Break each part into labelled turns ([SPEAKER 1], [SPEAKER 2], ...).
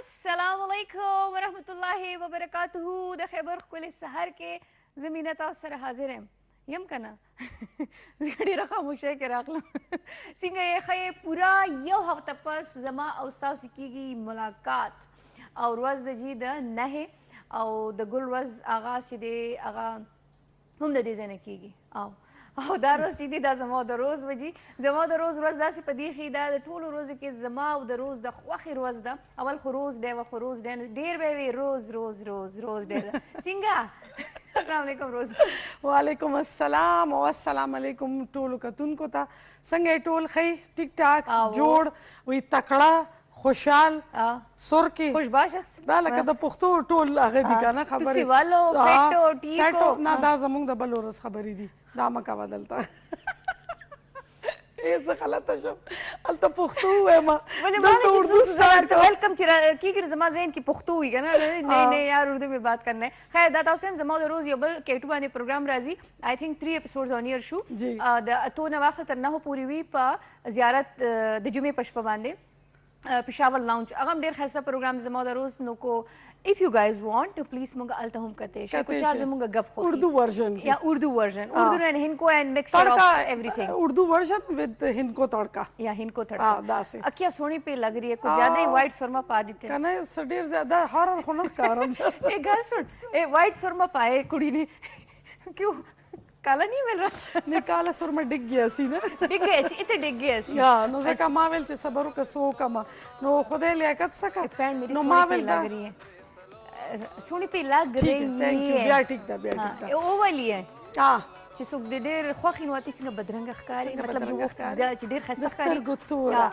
[SPEAKER 1] السلام علیکم ورحمۃ اللہ وبرکاتہ د خیبر ښکلي سهار کې زه مینه تاسو سره حاضر یم که نه ډېره خاموشۍ کې راغلم څنګه یې ښه پوره یو هفته پس زما او ستاسو کېږي ملاقات او ورځ د جي د نهې او د ګل ورځ آغاز چې دی هغه هم د دې ځای نه کېږي او دا روز چې دی دا زما د روز به جي زما د روز ورځ داسې په دې ښي دا د ټولو ورځو کې زما او د روز د خوښې ورځ ده اول خو روز دی خو روز دی ډېر به وي روز روز روز روز ډېر څنګه السلام علیکم روز
[SPEAKER 2] وعلیکم السلام او السلام علیکم ټولو کتونکو ته څنګه ټول ښه ټیک ټاک جوړ وي تکړه خوشحال سر کې
[SPEAKER 1] خوشباش
[SPEAKER 2] دا لکه د پښتو ټول هغه دي که نه خبرې
[SPEAKER 1] سیوالو فیټو ټیکو
[SPEAKER 2] نه دا زموږ د بل ورځ خبرې دي دا مه کوه دلته زه غلطه شم هلته پښتو ووایم دلته اردو
[SPEAKER 1] ویلکم چې کېږي زما ذهن کې پښتو وي که نه نہیں نہیں یار اردو میں بات کرنا ہے خیر دا تاسو هم زما د روز یو بل کې 2 باندې پروګرام راځي آی تھنک 3 اپیسوډز آن ایئر شو د اتو نه واخله تر 9 پورې وي په زیارت د جمعې په شپه باندې پشاور لاؤنج هغه هم ډېر ښایسته پروګرام زما د روز نو کو if you guys want to please مونږ هلته هم کتی شئ که چا زمونږ ګپ خوښي
[SPEAKER 2] اردو ورژن
[SPEAKER 1] یا اردو ورژن اردو and هندکو and mixture of everything
[SPEAKER 2] اردو ورژن with ہندکو تڑکا
[SPEAKER 1] یا ہندکو تڑکا کیا سونی پہ لگ رہی ہے کچھ زیادہ ہی وائٹ سرما پا دیتے
[SPEAKER 2] ہیں کہنا ډېر زیادہ ہارر خو نه ښکارم
[SPEAKER 1] ایک گل سن وائٹ سرما پائے کڑی نے کیوں کالا نہیں مل رہا
[SPEAKER 2] نه کاله سرما ډګ گیا سی نه
[SPEAKER 1] ډګ گیا سی ته ډګ گیا سی
[SPEAKER 2] یا نو ځکه ما ویل چې صبر وکړه څه وکړم نو خدای لیاقت څه
[SPEAKER 1] پینډ میری
[SPEAKER 2] نو
[SPEAKER 1] سونی
[SPEAKER 2] ما
[SPEAKER 1] پہ
[SPEAKER 2] ویل
[SPEAKER 1] لگ رہی ہے سونی پہ لگ رہی ہے
[SPEAKER 2] بیا ټیک ده بیا ټیک ده
[SPEAKER 1] او والی ہے چې څوک د ډېر خوښ نو اتي څنګه بدرنګه ښکاري مطلب چې ډېر ښایسته ښکاري
[SPEAKER 2] ګوتوره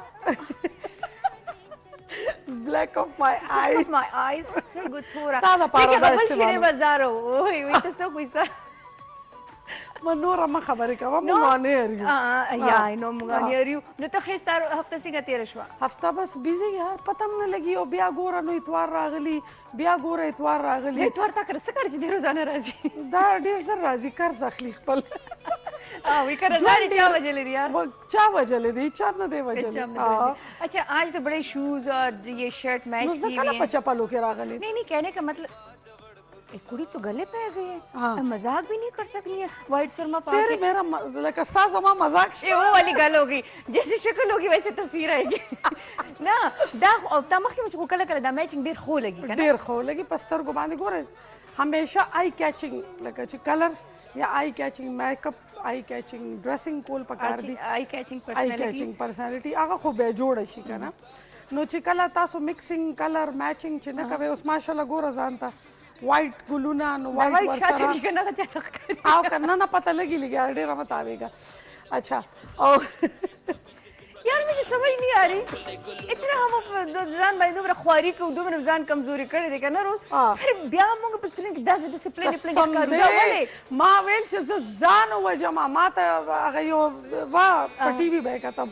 [SPEAKER 2] black of my eye
[SPEAKER 1] my eyes سترګو توره
[SPEAKER 2] تا دپاره دا
[SPEAKER 1] بل شیرې
[SPEAKER 2] استعمالوم
[SPEAKER 1] بازار وای وي ته څوک وایسته
[SPEAKER 2] ما نوره ما خبرې کوه موږ نه یو
[SPEAKER 1] یا نو موږ نه یو نو ته ښه ستا هفته څنګه تېره شوه
[SPEAKER 2] هفته بس بیزی یار پته هم نه لګي او بیا ګوره نو اتوار راغلی بیا ګوره اتوار راغلی
[SPEAKER 1] اتوار تا کړه څه کار چې دې روزانه راځي
[SPEAKER 2] دا ډېر زر راځي قرض اخلي خپل
[SPEAKER 1] وی قرضداري چا وجلې دي یار
[SPEAKER 2] چا وجلې دي چا نه دی وجلې
[SPEAKER 1] اچھا آج تو بڑے شوز اور یہ شرٹ میچ
[SPEAKER 2] نو زه کله په چپلو کې راغلی
[SPEAKER 1] نہیں نہیں کہنے کا مطلب کڑی تو گلے پہ گئی ہے مذاق بھی نہیں کر سکنی ہے وائٹ سرما پا
[SPEAKER 2] تیرے میرا لکه ستا زما مذاق
[SPEAKER 1] وہ والی گل ہوگی جیسی شکل ہوگی ویسے تصویر آئے گی نه دا تا مخکې مې چې کله کله دا میچنګ ډېر ښه لګي که نه
[SPEAKER 2] ډېر ښه لګي په سترګو باندې ګوره همیشه آی کیچنګ لکه چې کلرز یا آی کیچنګ میک اپ آی کیچنګ ډریسنګ کول پکار دي
[SPEAKER 1] آی کیچنګ
[SPEAKER 2] پرسنالټي هغه خو بیا جوړه شي که نه نو چې کله تاسو مکسنګ کلر میچنګ چې نه کوئ اوس ماشاءالله ګوره ځان ته وایټ ګلونه نو وایټ ورسره او که نه پته لګي لګي ډېره مه تاوېږه اچھا او
[SPEAKER 1] یار مجھے سمجھ نہیں آ رہی اتنا ہم ځان باندې دومره خواري کوو دومره ځان کمزوري کړی دی که نه روز پھر بیا موږ په سکرین کې داسې داسې پلنې ښکارو دا ولې
[SPEAKER 2] ما ویل چې زه ځان ووژم ما ته هغه یو په ټي وي به یې کتم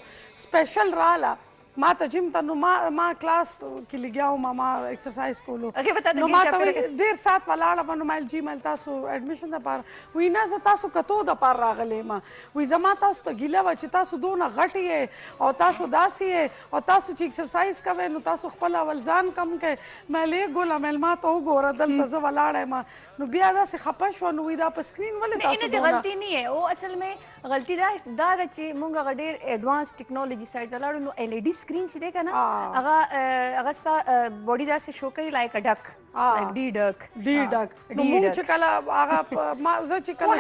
[SPEAKER 2] سپیشل راله ما ته جیم ته نو ما کلاس کې لګیا وم ما ایکسرسایز کولو نو ما ته ډېر ساعت ولاړه نو ما ویل جی مل تاسو ایډمیشن دپاره وایي نه زه تاسو کتو دپاره راغلی یم وایي زما تاسو ته ګیله وه چې تاسو دونه غټ یې او تاسو داسې یې او تاسو چې ایکسرسایز کوئ نو تاسو خپل اول ځان کم کوئ مل یې ګوله مل ما ته وګوره دلته زه ولاړه یم نو بیا داسې خفه شوه نو وایي دا په سکرین ولې تاسو
[SPEAKER 1] دونه غلطي نه ہے او اصل میں غلطي دا ده چې موږ هغه ډېر ایډوانس ټیکنالوجي سایډ ته لاړو نو ایل ای ډي سکرین چې دی که نه هغه ستا باډي داسې شو کوي لایک ا ډک ډي ډک
[SPEAKER 2] نو موږ چې کله هغه زه چې کله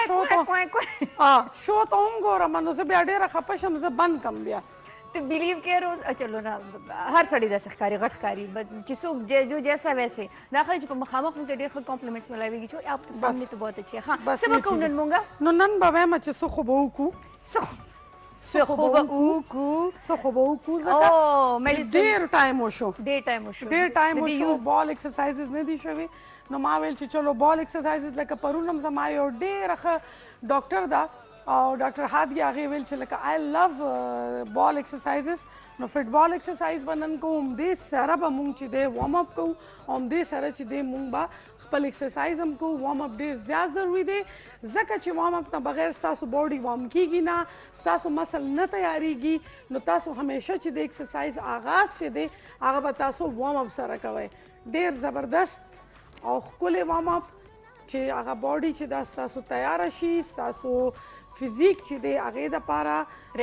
[SPEAKER 2] شو ته هم ګورم نو زه بیا ډېره خفه شم زه بند کم بیا
[SPEAKER 1] تو بلیو کې روز چلو نه هر سړی داسې ښکاري غټ ښکاري بس چې څوک جو جیسا ویسے دا خلک چې په مخامخ موږ ته ډېر ښه کمپلیمنټس ملاویږي چې آپ تو سامنے تو بہت اچھی ہے ها څه به کوو نن مونږ
[SPEAKER 2] نو نن به وایم چې څه خو به وکړو
[SPEAKER 1] څه خو به وکړو
[SPEAKER 2] ډېر ټایم وشو
[SPEAKER 1] ډېر
[SPEAKER 2] ټایم وشو بال ایکسرسایزز نه دي شوي نو ما ویل چې چلو بال ایکسرسایزز لکه پرون هم زما یو ډېره ښه ډاکټر ده او ډاکټر هادي هغې ویل چې لکه آی لو بال ایکسرسایزز نو فټبال ایکسرسایز به نن کوو همدې سره به مونږ چې دی وارم اپ کوو او همدې سره چې دی مونږ به خپل ایکسرسایز هم کوو وارم اپ ډېر زیات ضروري دی ځکه چې وارم اپ نه بغیر ستاسو باډي وارم کیږي نه ستاسو مسل نه تیاریږي نو تاسو همیشه چې د ایکسرسایز آغاز چې دی هغه به تاسو وارم اپ سره کوئ ډېر زبردست او ښکلی وارم اپ چې هغه باډي چې دا ستاسو تیاره شي ستاسو فزیک چې دی هغې دپاره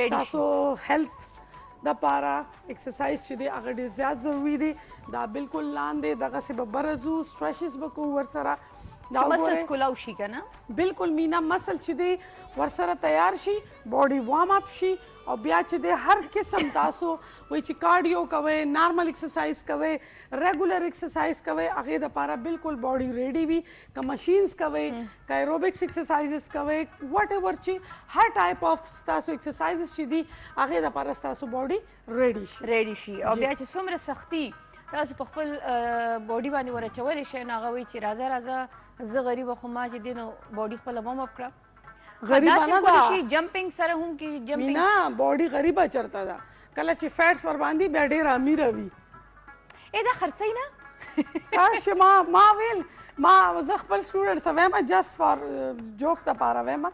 [SPEAKER 2] ستاسو هیلث دپاره ایکسرسایز چې دی هغه ډېر زیات ضروري دی دا بالکل لاندې دغسې به بره ځو سټرچز به کوو ورسره دا
[SPEAKER 1] مسلز کولاو شي که نه
[SPEAKER 2] بالکل مینا مسل چې دی ورسره تیار شي باډي وارم اپ شي او بیا چې دی هر قسم تاسو وایي چې کارډیو کوئ نارمل ایکسرسایز کوئ ریګولر ایکسرسایز کوئ هغې دپاره بالکل باډي ریډي وي که مشینز کوئ که ایروبکس ایکسرسایزز کوئ وټ ایور چې هر ټایپ آف ستاسو ایکسرسایزز چې دي هغې دپاره ستاسو باډي
[SPEAKER 1] ریډي شي او بیا چې څومره سختي تاسو په خپل باډي باندې ورچولی شئ نو هغه وایي چې راځه راځه زه غریبه خو ما چې دی نو باډي خپله وارم اپ کړه
[SPEAKER 2] غریبانه ده
[SPEAKER 1] شي جمپینګ سره هم کې جمپینګ
[SPEAKER 2] نه باډي غریبه چرته ده کله چې فیټس ور باندې بیا ډېر امیره وي
[SPEAKER 1] دا خرڅوي نه
[SPEAKER 2] کاش ما ویل ما زه خپل سټوډنټس وایم جسٹ فار جوک دپاره وایم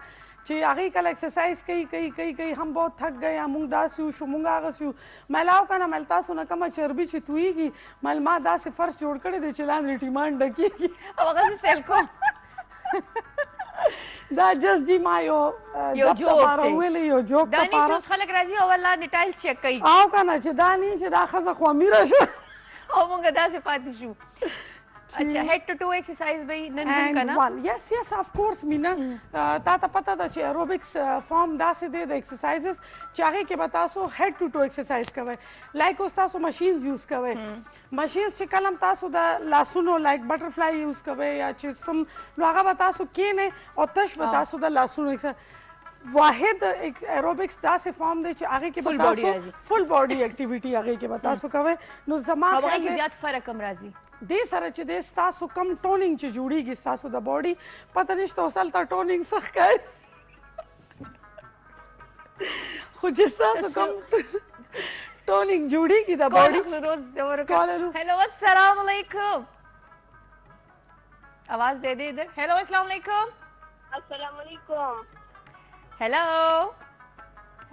[SPEAKER 2] چې هغې کله ایکسرسایز کوي هم بہت تھک گئے مونږ داسې وشو مونږ هغسې وو میلاو که نه مل تاسو نه کومه چربي چې تویږي مل ما داسې فرش جوړ کړی دی چې لاندې ټیمان ډکېږي
[SPEAKER 1] او هغسې سیل کوم
[SPEAKER 2] دا جست جی ما یو دپاره ویلی یو جوک
[SPEAKER 1] دا نه چې اوس خلک راځي او لاندې ټایلز چیک کوي
[SPEAKER 2] او که نه چې دا نه چې دا ښځه خو امیره شوه
[SPEAKER 1] او مونږ داسې پاتې شو اچھا هیډ ټو ټو ایکسرسایز به نن هم کنه
[SPEAKER 2] یس اف کورس مینا تا ته پته ده چې ایروبکس فارم داسې دی د ایکسرسایزز چې هغې کې به تاسو هیډ ټو ټو ایکسرسایز کوئ لایک اوس تاسو مشینز یوز کوئ مشینز چې کله هم تاسو د لاسونو لایک بټرفلای یوز کوئ یا چې سم نو هغه به تاسو کښېنئ او تش به تاسو د لاسونو واحد ایروبکس داسې فارم دی چې هغې کې به تاسو فل باډي ایکټیویټي هغې کې به تاسو کوئ نو زما
[SPEAKER 1] هغې کې زیات فرق هم راځي
[SPEAKER 2] دې سره چې دی ستاسو کم ټونینګ چې جوړیږي ستاسو د باډي پته نشته اوس هلته ټونینګ څه ښکاري خو چې ستاسو کم ټونینګ جوړیږي د باډي
[SPEAKER 1] هیلو السلام علیکم आवाज दे दे इधर हेलो अस्सलाम वालेकुम
[SPEAKER 3] अस्सलाम वालेकुम
[SPEAKER 1] हेलो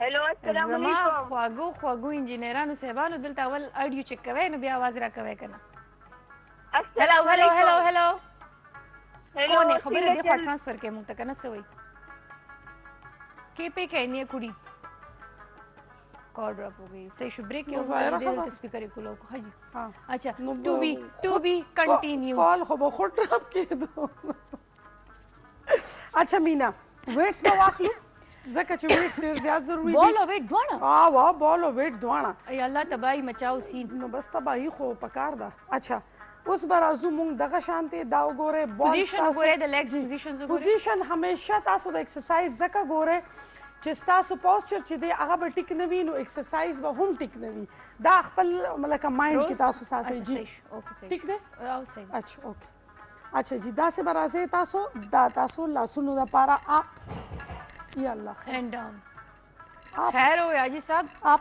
[SPEAKER 3] हेलो अस्सलाम वालेकुम
[SPEAKER 1] خواږو انجینرانو صاحبانو دلته اول اډیو چک کوي نو بیا आवाज را کوي کنه हेलो हेलो हेलो हेलो कौन है खबर है देखो ट्रांसफर के मुंह तक ना सवई के पे कहनी है कुड़ी कॉल ड्रॉप हो गई सही शुभ ब्रेक के उस स्पीकर को लो हां जी हां अच्छा टू बी कंटिन्यू
[SPEAKER 2] कॉल हो बहुत ड्रॉप के दो अच्छा मीना वेट्स का वाखलू زکه چې ویټ ډېر زیات ضروري دی
[SPEAKER 1] بال او ویټ دواړه
[SPEAKER 2] وا بال او ویټ دواړه
[SPEAKER 1] ای الله تباہی مچاو سین
[SPEAKER 2] نو بس تباہی خو پکار ده اچھا اوس به راځو مونږ دغه شانتې دا وګورئ
[SPEAKER 1] پوزیشن وګورئ د لیګز پوزیشنز وګورئ
[SPEAKER 2] پوزیشن همیشه تاسو د ایکسرسایز ځکه ګورئ چې ستاسو پوسچر چې دی هغه به ټیک نه وي نو ایکسرسایز به هم ټیک نه وي دا خپل لکه مایند کې تاسو ساتئ جی ټیک دی اچھا اوکې اچھا جی داسې به راځئ تاسو دا تاسو لاسونو دپاره اپ یا اللہ
[SPEAKER 1] اینڈ ڈاؤن خیر ہو حاجی صاحب
[SPEAKER 2] اپ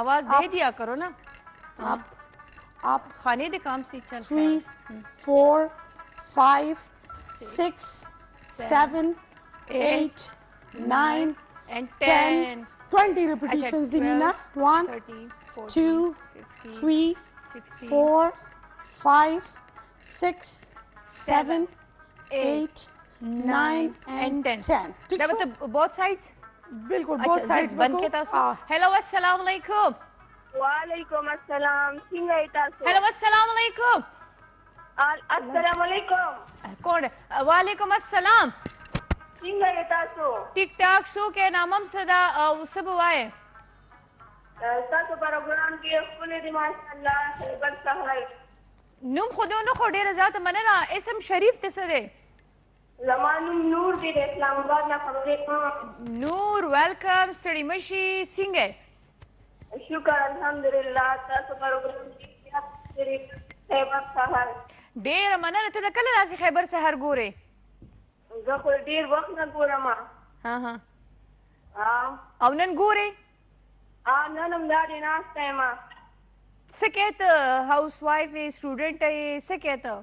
[SPEAKER 1] آواز دے دیا کرو نا
[SPEAKER 2] اپ اپ
[SPEAKER 1] کھانے دے کام سے چل
[SPEAKER 2] 3 4 5 6 7 8 9
[SPEAKER 1] and 10
[SPEAKER 2] 20 repetitions دی مینا 1 2 3 4 5 6 7 8 9 and 10
[SPEAKER 1] دا مطلب both sides
[SPEAKER 2] بالکل both sides
[SPEAKER 1] بن کے تاسو हेलो अस्सलाम वालेकुम
[SPEAKER 3] वालेकुम अस्सलाम څنګه یې تاسو
[SPEAKER 1] हेलो अस्सलाम वालेकुم
[SPEAKER 3] السلام علیکم
[SPEAKER 1] کون وعلیکم السلام
[SPEAKER 3] څنګه یې تاسو
[SPEAKER 1] ټیک ټاک سو کې نامم صدا او سب وای
[SPEAKER 3] تاسو پروګرام کې خپل دي ماشاءالله بل سهای
[SPEAKER 1] نوم خودونو خو ډیره ذات مننه اسم شریف ته څه دی
[SPEAKER 3] زمانم نور دی د اسلام آباد نه خبرې
[SPEAKER 1] نور ویلکم ستړي مشي څنګه
[SPEAKER 3] شکر الحمدلله تاسو پروګرام کې خیبر سهار
[SPEAKER 1] ډیر مننه ته کله راځي خیبر سهار ګوره
[SPEAKER 3] زه خو ډیر وخت نه ګورم
[SPEAKER 1] ها ها او نن ګورې
[SPEAKER 3] نن هم دا دې ناسته یم
[SPEAKER 1] څه کوې ته هاوس وایف یې سټوډنټ یې څه کوې ته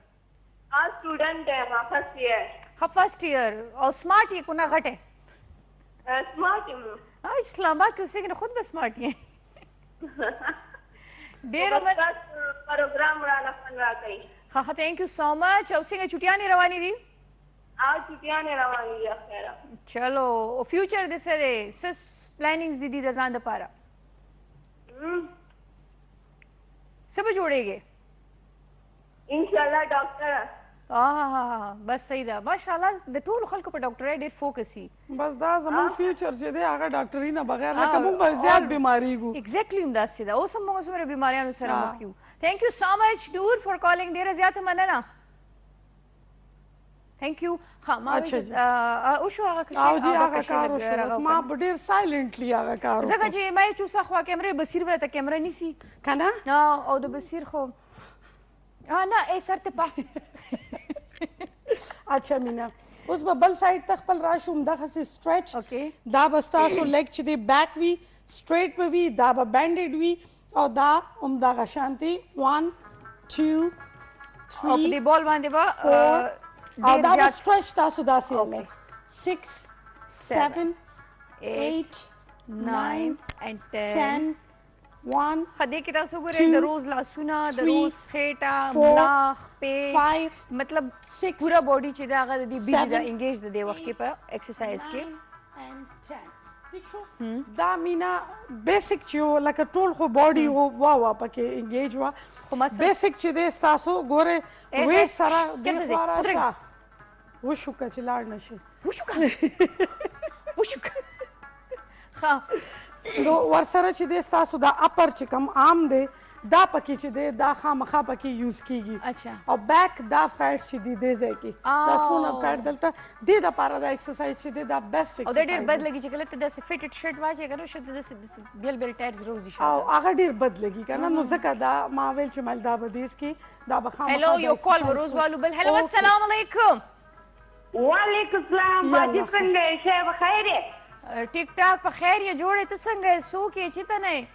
[SPEAKER 3] स्टूडेंट है फर्स्ट ईयर
[SPEAKER 1] ښه فرسټ ایئر او سمارټ یې کو نه غټ یې
[SPEAKER 3] स्मार्ट
[SPEAKER 1] اسلام آباد کې اوسېږي نو خود به سمارټ یې ډېر
[SPEAKER 3] प्रोग्राम वाला फन रहा कहीं
[SPEAKER 1] ښه ښه تھینک یو سو مچ او څنګه چټیانې روانې دي
[SPEAKER 3] आज छुट्टियां नहीं रवानी है खैर
[SPEAKER 1] چلو او فیوچر د څه دی څه پلانینګز دي د ځان دپاره څه به جوړېږې
[SPEAKER 3] इंशाल्लाह डॉक्टर
[SPEAKER 1] بس صحیح ده ماشاءالله د ټولو خلکو په ډاکټرۍ ډېر فوکس وي
[SPEAKER 2] بس دا زموږ فیوچر چې دی هغه ډاکټري نه بغیر لکه موږ به زیات بیماریږو
[SPEAKER 1] ایگزیکټلی همداسې ده اوس هم موږ څومره بیماریانو سره مخ یو تھینک یو سو مچ نور فار کالینګ ډېره زیاته مننه تھینک یو ښه ما وشو هغه
[SPEAKER 2] او جی هغه کار وشو ما به ډېر سایلنټلی هغه کار وکړ
[SPEAKER 1] ځکه چې ما یې چوسه خوا کیمرې بصیر به ته کیمره نیسي
[SPEAKER 2] که نه
[SPEAKER 1] او د بصیر خو نه ای سر ته پا
[SPEAKER 2] اچھا مینا اوس به بل سایډ ته خپل راشو همدغسې سټریچ دا به ستاسو لیګ چې دی بیک وي سټریټ به وي دا به بینډډ وي او دا همدغه شانتي 1 2
[SPEAKER 1] او په دې بال باندې به
[SPEAKER 2] او دا به سټریچ تاسو داسې وکړئ 6 7 8 9
[SPEAKER 1] and
[SPEAKER 2] 10 1
[SPEAKER 1] خدای کې تاسو ګورئ د روز لاسونه د روز خېټه ملا خپې مطلب پوره باډي چې دا هغه د دې بیزي ده انګیج د دې وخت کې په ایکسرسایز کې
[SPEAKER 2] ټیک شو دا مینا بیسیک چې لکه ټول خو باډي وا پکې انګیج وا بیسیک چې دی ستاسو ګورئ ویټ سره دې خوا راشه وشوکه چې لاړ نشي
[SPEAKER 1] وشوکه ښه
[SPEAKER 2] نو ورسره چې دی ستاسو دا اپر چې کوم عام دی دا پکې چې دی دا خامخا پکې یوز کیږي او بیک دا فیټ چې دی دې ځای کې دا څونه فیټ دلته دې دپاره دا ایکسرسایز چې دی دا بیسټ
[SPEAKER 1] او دا ډېر بد لګي چې کله ته داسې فټډ شرټ واچې که نه شو ته داسې بیل بیل ټایرز روزي شو
[SPEAKER 2] او هغه ډېر بد لګي که نه نو ځکه دا ما ویل چې مل دا به دیس کې دا به خامخا
[SPEAKER 1] هلو یو کال به روز والو بل هلو السلام علیکم
[SPEAKER 3] وعلیکم السلام باجی څنګه یې شی به خیر یې
[SPEAKER 1] ټیک ټاک په خیر یې جوړې ته څنګه یې څوک یې چې ته نه یې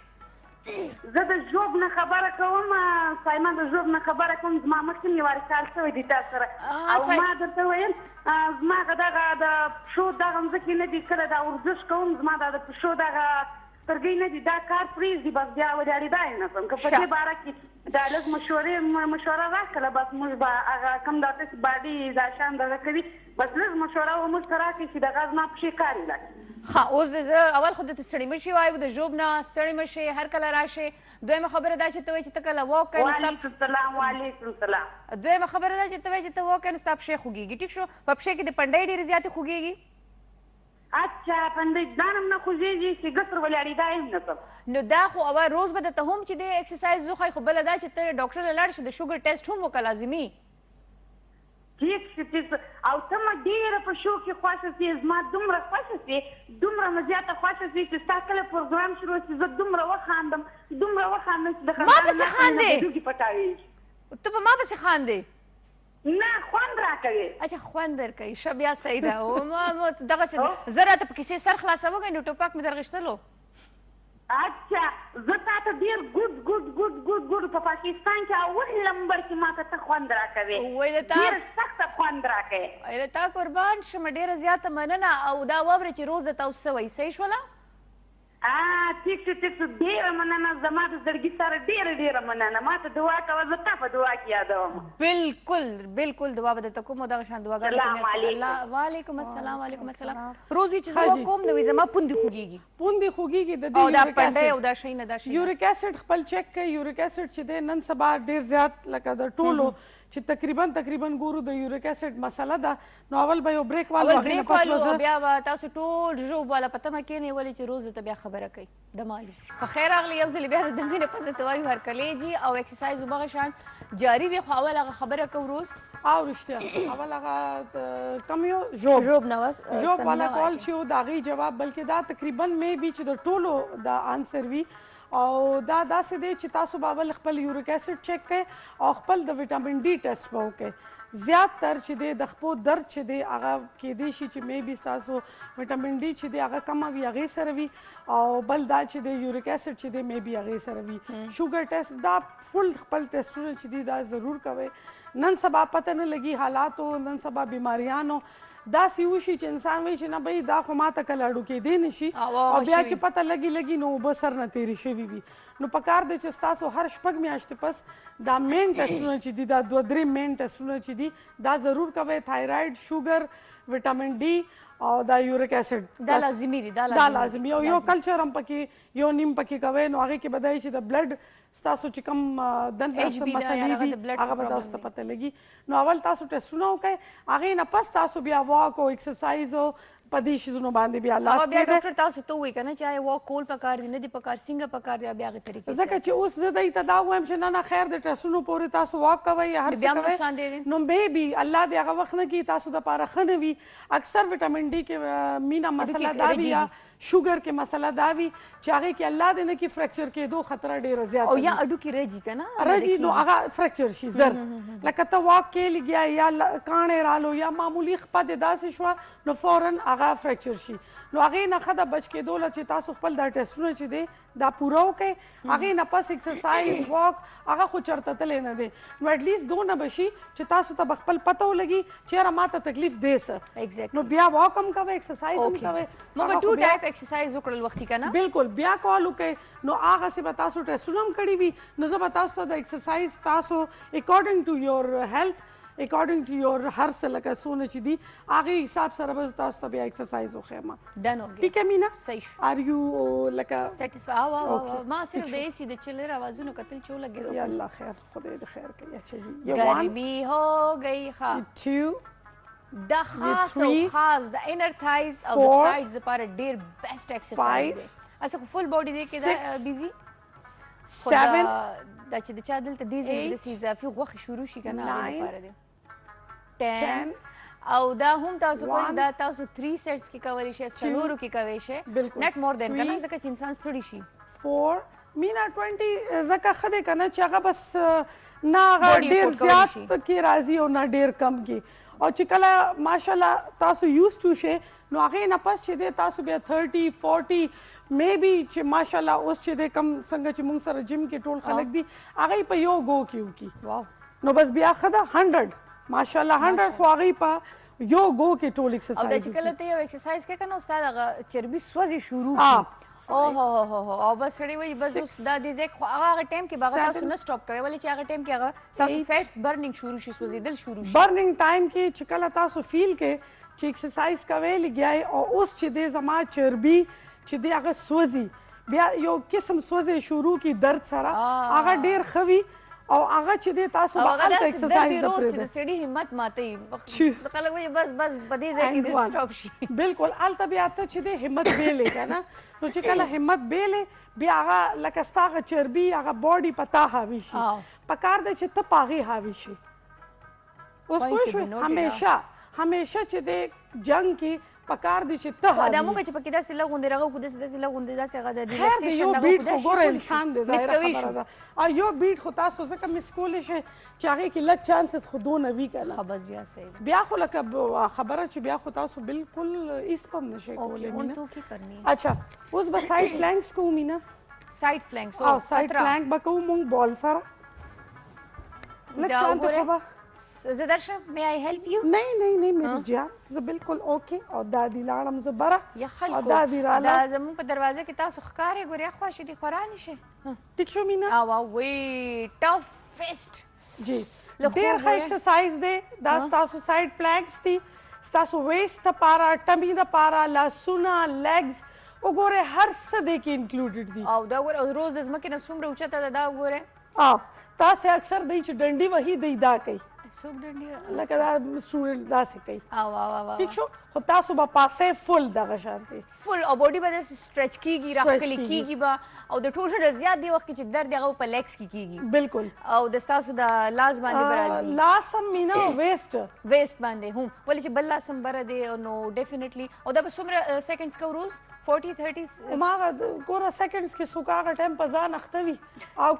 [SPEAKER 3] زه د ژوب نه خبره کوم سایما د ژوب نه خبره کوم زما مخکې مې وارثال شوی دی تا سره او ما درته ویل زما دغه د پښو دغه مځکې نه دي کله دا ورزش کوم زما د پښو دغه سترګې نه دي دا کار پرېږدي بس بیا وډارېدای نه شم که په دې باره کې دا لږ مشوره راکړه بس موږ به هغه کوم داسې باډي دا شان دغه کوي بس لږ مشوره به موږ ته راکړي چې دغه زما پښې کار یې لکړي
[SPEAKER 1] ښه اوس زه اول خو درته ستړي مه شي وایو د ژوب نه ستړي مه شئ هر کله راشئ دویمه خبره دا چې ته وایې چې ته کله واک کوې
[SPEAKER 3] وعلیکم السلام
[SPEAKER 1] دویمه خبره دا چې ته وایې چې ته واک کوې نو ستا پښې خوږېږي ټیک شو په پښې کې د پنډۍ ډېرې زیاتې خوږېږي
[SPEAKER 3] اچھا پنډۍ ځان هم نه خوږېږي چې ګسر ولاړېدای هم نه شم
[SPEAKER 1] نو دا خو اول روز به درته هم چې د ایکسرسایز وښایي خو بله دا چې ته ډاکټر ته لاړ شې د شوګر ټیسټ هم وکړه لازمي
[SPEAKER 3] ټیک شي او ته مې ډېره په شو کې خوښه شي زما دومره خوښه شي دومره مې زیاته خوښه شي چې ستا کله پروګرام شروع شي زه دومره وخاندم چې د
[SPEAKER 1] ما پسې خاندې
[SPEAKER 3] پټاوېږي
[SPEAKER 1] ته په ما پسې خاندې
[SPEAKER 3] نه خوند راکوي
[SPEAKER 1] اچھا خوند درکوي ښه بیا صحیح ده دغسې زه راته په کیسې سر خلاصوه نو ټوپک مې درغېښتلو
[SPEAKER 3] اچھا زه تا ته ډېر ګوډ په پاکستان کې اول نمبر کې ما ته ته خوند راکوې ډېر سخته خوند راکوې
[SPEAKER 1] له تا قربان شم ډېره زیاته مننه او دا واورې چې روز درته اوس څه وایي صحیح شوله
[SPEAKER 3] ټیک شو ډېره مننه زما د زړګي سره ډېره مننه ما ته دعا کوه زه تا په دعا کې یادوم
[SPEAKER 1] بالکل دعا به درته کوم او دغه شان دعاګانې وعلیکم السلام وعلیکم السلام روز وي چې زه کوم نو زما پوندې خوږېږي
[SPEAKER 2] د
[SPEAKER 1] او دا پنډۍ او دا شی نه دا شی
[SPEAKER 2] یوریک اسید خپل چیک کړئ یوریک اسید چې دی نن سبا ډېر زیات لکه د ټولو چې تقریبا ګورو د یوریک اسید مسله ده نو اول به یو بریک والو
[SPEAKER 1] بیا به تاسو ټول ژوب والا په تمه کېنولې چې روز درته بیا خبره کوي د مالي په خیر راغلی یو ځلې بیا د دمې نه پس درته وایو هرکلیجي او ایکسرسایز همغه شان جاري دی خو اول هغه خبره کوو روز
[SPEAKER 2] او رښتیا اول هغه کم یو ژوب والا کال چې و د هغې جواب بلکې دا تقریبا مې بي چې د ټولو دا آنسر وي او دا داسې دی چې تاسو به اول خپل یوریک اسید چیک کړئ او خپل د وټامین ډي ټیسټ به وکړئ زیات تر چې دی د خپو درد چې دی هغه کیدای شي چې میبي ستاسو وټامین ډي چې دی هغه کمه وي هغې سره وي او بل دا چې دی یوریک اسید چې دی میبي هغې سره وي شوګر ټیسټ دا فل خپل ټیسټونه چې دي دا ضرور کوئ نن سبا پته نه لګي حالاتو نن سبا بیماریانو داسې وشي چې انسان وایي چې نه بھائی دا خو ماته کله اډو کېدی نه شي او بیا چې پته لګي نو اوبه سر نه تېرې شوي وي نو پکار دی چې ستاسو هر شپږ میاشتې پس دا مین ټیسټونه چې دي دا 2-3 مین ټیسټونه چې دي دا ضرور کوئ تھایرایډ شوګر وټامین ډي او دا یوریک اسید
[SPEAKER 1] دا لازمي دي
[SPEAKER 2] دا لازمي او یو کلچر هم پکې یو نیم پکې کوئ نو هغې کې به دا چې د بلډ ستاسو چې کوم دنده مسلې دي هغه به تاسو ته پته لګي نو اول تاسو ټیسټونه وکړئ هغې نه پس تاسو بیا واک او ایکسرسایز او په دې شیزونو باندې بیا لاس
[SPEAKER 1] بیا ډاکټر تاسو ته وایي که نه چې آیا واک کول پکار دي نه دي پکار څنګه پکار دي بیا هغې طریقې
[SPEAKER 2] ځکه چې اوس زه دوی ته دا وایم چې نه خیر د ټیسټونو پورې تاسو واک کوئ یا هر څه کوئ نو بیبي الله دې هغه وخت نه کړي تاسو دپاره ښه نه وي اکثر وټامین ډي کې مینا مسله دا وي یا شوګر کې مسله دا وي چې هغې کې الله دې نه کړي فریکچر کېدو خطره ډېره زیاته
[SPEAKER 1] او یا اډو کې رجي که نه
[SPEAKER 2] رجي نو هغه فریکچر شي زر لکه ته واک کې لګیا یا کاڼې رالو یا معمولي خپه دې داسې شوه نو فورا هغه فریکچر شي نو هغې نه ښه ده بچ کېدو له چې تاسو خپل دا ټیسټونه چې دی دا پوره وکړئ هغې نه پس ایکسرسایز واک هغه خو چېرته تللی نه دی نو اټلیسټ دونه به شي چې تاسو ته به خپل پته ولګي چې یاره ما ته تکلیف دی څه نو بیا واک هم کوئ ایکسرسایز هم کوئ
[SPEAKER 1] موږ 2 ټایپ ایکسرسایز وکړل وختي که نه
[SPEAKER 2] بالکل بیا کال وکړئ نو هغسې به تاسو ټیسټونه هم کړي وي نو زه به تاسو ته د ایکسرسایز تاسو اکارډنګ ټو یور هیلث اکارډنګ ټو یور هر څه لکه څونه چې دي هغې حساب سره به تاسو ته بیا ایکسرسایز وښیم
[SPEAKER 1] ډن هو
[SPEAKER 2] ټیک ہے مینا
[SPEAKER 1] صحیح شو
[SPEAKER 2] آر یو لکه
[SPEAKER 1] سیټسفائی ما صرف د اے سی د چلر آوازونو کتل چې ولګېدو
[SPEAKER 2] یا الله خیر خدای دې خیر کوي اچھا جی
[SPEAKER 1] ګرمي ہو گئی ښه
[SPEAKER 2] 2
[SPEAKER 1] دا خاص او خاص د انر تھائز او د سایډز لپاره ډېر بیسټ ایکسرسایز دی اصل خو فل باډي دی کې دا بیزي
[SPEAKER 2] 7
[SPEAKER 1] دا چې د چا دلته دې ځای داسې اضافي غوښې شروع شي که نه هغې لپاره دی 10 او دا هم تاسو کولی دا تاسو 3 سیټس کې کولی شئ څلورو کې کولی شئ نټ مور دین که نه ځکه چې انسان ستړي شي
[SPEAKER 2] 4 مینا 20 ځکه ښه دی که نه چې هغه بس نه هغه ډېر زیات کې راځي او نه ډېر کم کې او چې کله ماشاءالله تاسو یوز ټو شئ نو هغې نه پس چې دی تاسو بیا 30 40 میبي چې ماشاءالله اوس چې دی کم څنګه چې موږ سره جیم کې ټول خلک دي هغې په یو ګو کې وکړي نو بس بیا ښه ده 100 ماشاءالله 100 خو هغې په یو ګو کې ټول ایکسرسایز
[SPEAKER 1] او دا چې کله ته یو ایکسرسایز کوې که نه استاد هغه چربي سوځي شروع او بس سړی وایي بس اوس دا دې ځای خو هغه ټایم کې به هغه تاسو نه سټاپ کوئ ولې چې هغه ټایم کې هغه ستاسو فیټس برننګ شروع شي سوځېدل شروع شي
[SPEAKER 2] برننګ ټایم کې چې کله تاسو فیل کې چې ایکسرسایز کوئ لګیایئ او اوس چې دی زما چربي چې دی هغه سوځي بیا یو قسم سوځي شروع کی درد سره هغه ډېر ښه وي او هغه چې دی تاسو به هلته ایکسرسایز نه پرېږدئ
[SPEAKER 1] د سړي همت ماتوي خلک وایي بس په دې ځای کې دې سټاپ شي
[SPEAKER 2] بالکل هلته بیا ته چې دی همت بیلې که نه نو چې کله همت بیلې بیا هغه لکه ستا هغه چربي هغه باډي په تا حاوي شي پکار دی چې ته په هغې حاوي شي اوس پوه شوې همیشه چې دی جنګ کې پکار دی چې ته
[SPEAKER 1] دا موږ چې پکې داسې لږ غوندې رغو کو داسې لږ غوندې داسې هغه د
[SPEAKER 2] خیر دی یو بیټ خو ګوره انسان دی ظاهره خبره ده او یو بیټ خو تاسو ځکه مس کولی شئ چې هغې کې لږ چانسز خو دونه وي که نه
[SPEAKER 1] بس بیا صحیح
[SPEAKER 2] بیا خو لکه خبره چې بیا خو تاسو بالکل هېڅ هم نه شئ کولی مینا اچھا اوس به سایډ پلانکس کوو مینا
[SPEAKER 1] سایډ پلانکس
[SPEAKER 2] او سایډ پلانک به کوو مونږ بال سره لږ شانته خو به
[SPEAKER 1] زه درشم may I help you
[SPEAKER 2] نه میری جان زه بالکل اوکې او دادی لاړم زه بره
[SPEAKER 1] یا خلکو
[SPEAKER 2] او دادی راله
[SPEAKER 1] دا زموږ په دروازه کې تاسو ښکارې ګورې اخوا شي دي خورا نه شي
[SPEAKER 2] ټیک شو مینا
[SPEAKER 1] وی ټفست
[SPEAKER 2] جی ډېر ښه ایکسرسایز دی دا ستاسو سایډ پلانکس دي ستاسو ویسټ دپاره ټمي دپاره لاسونه لیګز وګورئ هر څه دی کې انکلوډډ دي
[SPEAKER 1] او دا ګوره روز د ځمکې نه څومره اوچته ده دا وګورئ
[SPEAKER 2] تاسې اکثر دی چې ډنډي وهي دی دا کوي
[SPEAKER 1] څوک ډنډي
[SPEAKER 2] لکه دا سټوډنټ داسې کوي ټیک شو خو تاسو به پاسې فل دغه شانتې
[SPEAKER 1] فل او باډي به داسې سټرچ کېږي راښکلې کېږي به او د ټولو نه زیات دې وخت کې چې درد هغه په لیګس کې کېږي
[SPEAKER 2] بالکل
[SPEAKER 1] او د ستاسو د لاس باندې به راځي
[SPEAKER 2] لاس هم مینا ویسټ
[SPEAKER 1] باندې هم ولې چې بل لاس هم بره دی نو ډیفینیټلی او دا به څومره سیکنډز کوو روز 40 30
[SPEAKER 2] ما ګوره سیکنډز کې څوک هغه ټایم په ځان اخته وي او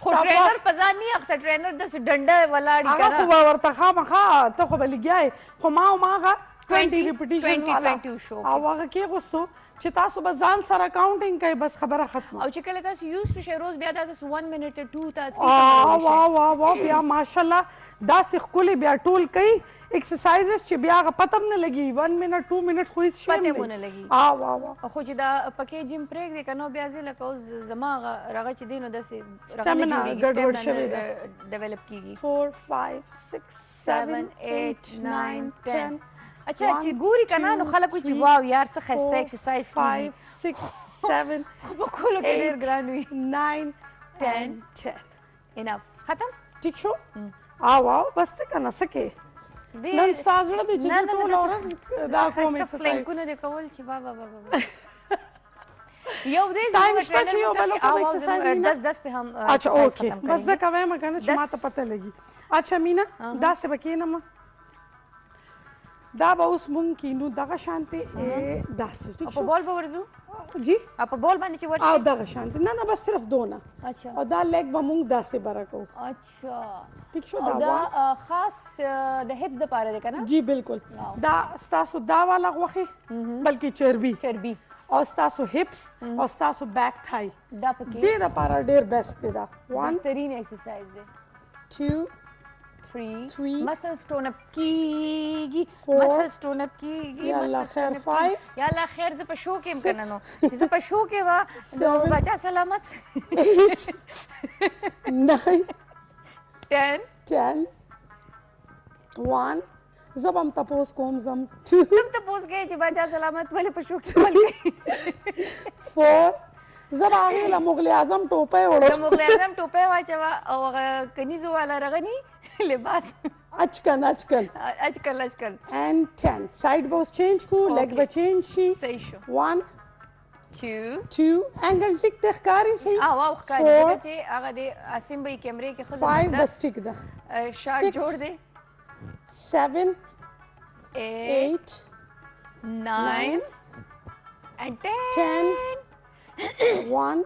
[SPEAKER 1] خو ټرینر په ځان نه اخته ټرینر داسې ډنډه ولاړي
[SPEAKER 2] هغه
[SPEAKER 1] کنه
[SPEAKER 2] خو به ورته خامخا ته خو به لګیای خو ما هغه 20 ریپیټیشن والا
[SPEAKER 1] 20 شو
[SPEAKER 2] او هغه کې غوستو چې تاسو به ځان سره کاونټینګ کوي بس خبره ختمه
[SPEAKER 1] او چې کله تاسو یوز شئ روز بیا تاسو 1 منټ 2 تاسو
[SPEAKER 2] واه بیا ماشاءالله داسې ښکلې بیا ټول کوي ایکسرسایزز چې بیا هغه پته هم نه لګي 1 منټ 2 منټ خو هېڅ شی هم
[SPEAKER 1] پته مو نه لګي
[SPEAKER 2] واه
[SPEAKER 1] خو چې دا پکې جیم پرېږدي که نو بیا زه لکه اوس زما رغه چې دی نو داسې
[SPEAKER 2] Stamina ګډوډ شوې ده.
[SPEAKER 1] ډیولپ کېږي
[SPEAKER 2] 4 5 6 7 8 9 10
[SPEAKER 1] اچھا چې ګوري که نه نو خلک وایي چې واو یار څه ښایسته ایکسرسایز کېږي
[SPEAKER 2] 5 6 7
[SPEAKER 1] خو په کولو کې ډېر ګران وي
[SPEAKER 2] 9 10
[SPEAKER 1] انف ختم
[SPEAKER 2] ټیک شو واو بس ته کنه سکه نن ستا زړه دی چې زه ټوله ورځ دا کوم
[SPEAKER 1] ښایسته فلینکونه دې کول چې بابا یو دی
[SPEAKER 2] ټایم شته چې یو بل کوم ایکسرسایز مینا
[SPEAKER 1] 10 په هم
[SPEAKER 2] اچھا اوکے بس زه کوم کنه چې ما ته پته لګي اچھا مینا دا څه بکینم دا به اوس مونږ کینو دغه شانتې داسې ټیک
[SPEAKER 1] په
[SPEAKER 2] شو
[SPEAKER 1] بال به ورځو
[SPEAKER 2] جی
[SPEAKER 1] په بال باندې چې ورشي
[SPEAKER 2] او دغه شانتې نه بس صرف دونه
[SPEAKER 1] اچھا
[SPEAKER 2] او دا لیگ به مونږ داسې بره کوو
[SPEAKER 1] اچھا
[SPEAKER 2] ټیک شو
[SPEAKER 1] او
[SPEAKER 2] دا
[SPEAKER 1] دا خاص د هیپس د پاره دی کنه
[SPEAKER 2] جی بالکل دا ستاسو دا والا غوښې بلکې چربي او ستاسو هپس او ستاسو بیک تھای
[SPEAKER 1] دا پکې
[SPEAKER 2] دې لپاره ډېر بیسټ دی دا 1
[SPEAKER 1] بهترین ایکسرسایز دی
[SPEAKER 2] 2
[SPEAKER 1] 3 مسل سټون اپ کیږي
[SPEAKER 2] 4
[SPEAKER 1] مسل سټون اپ کیږي
[SPEAKER 2] یا الله خیر 5
[SPEAKER 1] یا الله خیر زه په شو کې کنه نو چې زه په شو کې وا نو بچا سلامت
[SPEAKER 2] 9
[SPEAKER 1] 10
[SPEAKER 2] 10 1 زب هم تپوس کوم زم 2
[SPEAKER 1] تم ته پوس گئے چې بچا سلامت ولې په شو کې ولې
[SPEAKER 2] 4 زب هغې له مغل اعظم ټوپۍ وړو
[SPEAKER 1] د مغل اعظم ټوپۍ واچوه او هغه کنیزو والا رغني لباس
[SPEAKER 2] اچکن
[SPEAKER 1] اجکل
[SPEAKER 2] and 10 side bows change کو leg به change شي
[SPEAKER 1] صحیح شو
[SPEAKER 2] 1
[SPEAKER 1] 2
[SPEAKER 2] angle ټیک ته ښکاري صحیح
[SPEAKER 1] واو ښکاري ځکه چې هغه د اسمبلی کیمرې کې خو
[SPEAKER 2] 5 بس ټیک ده
[SPEAKER 1] شارټ جوړ دی
[SPEAKER 2] 7
[SPEAKER 1] 8 9 and
[SPEAKER 2] 10 1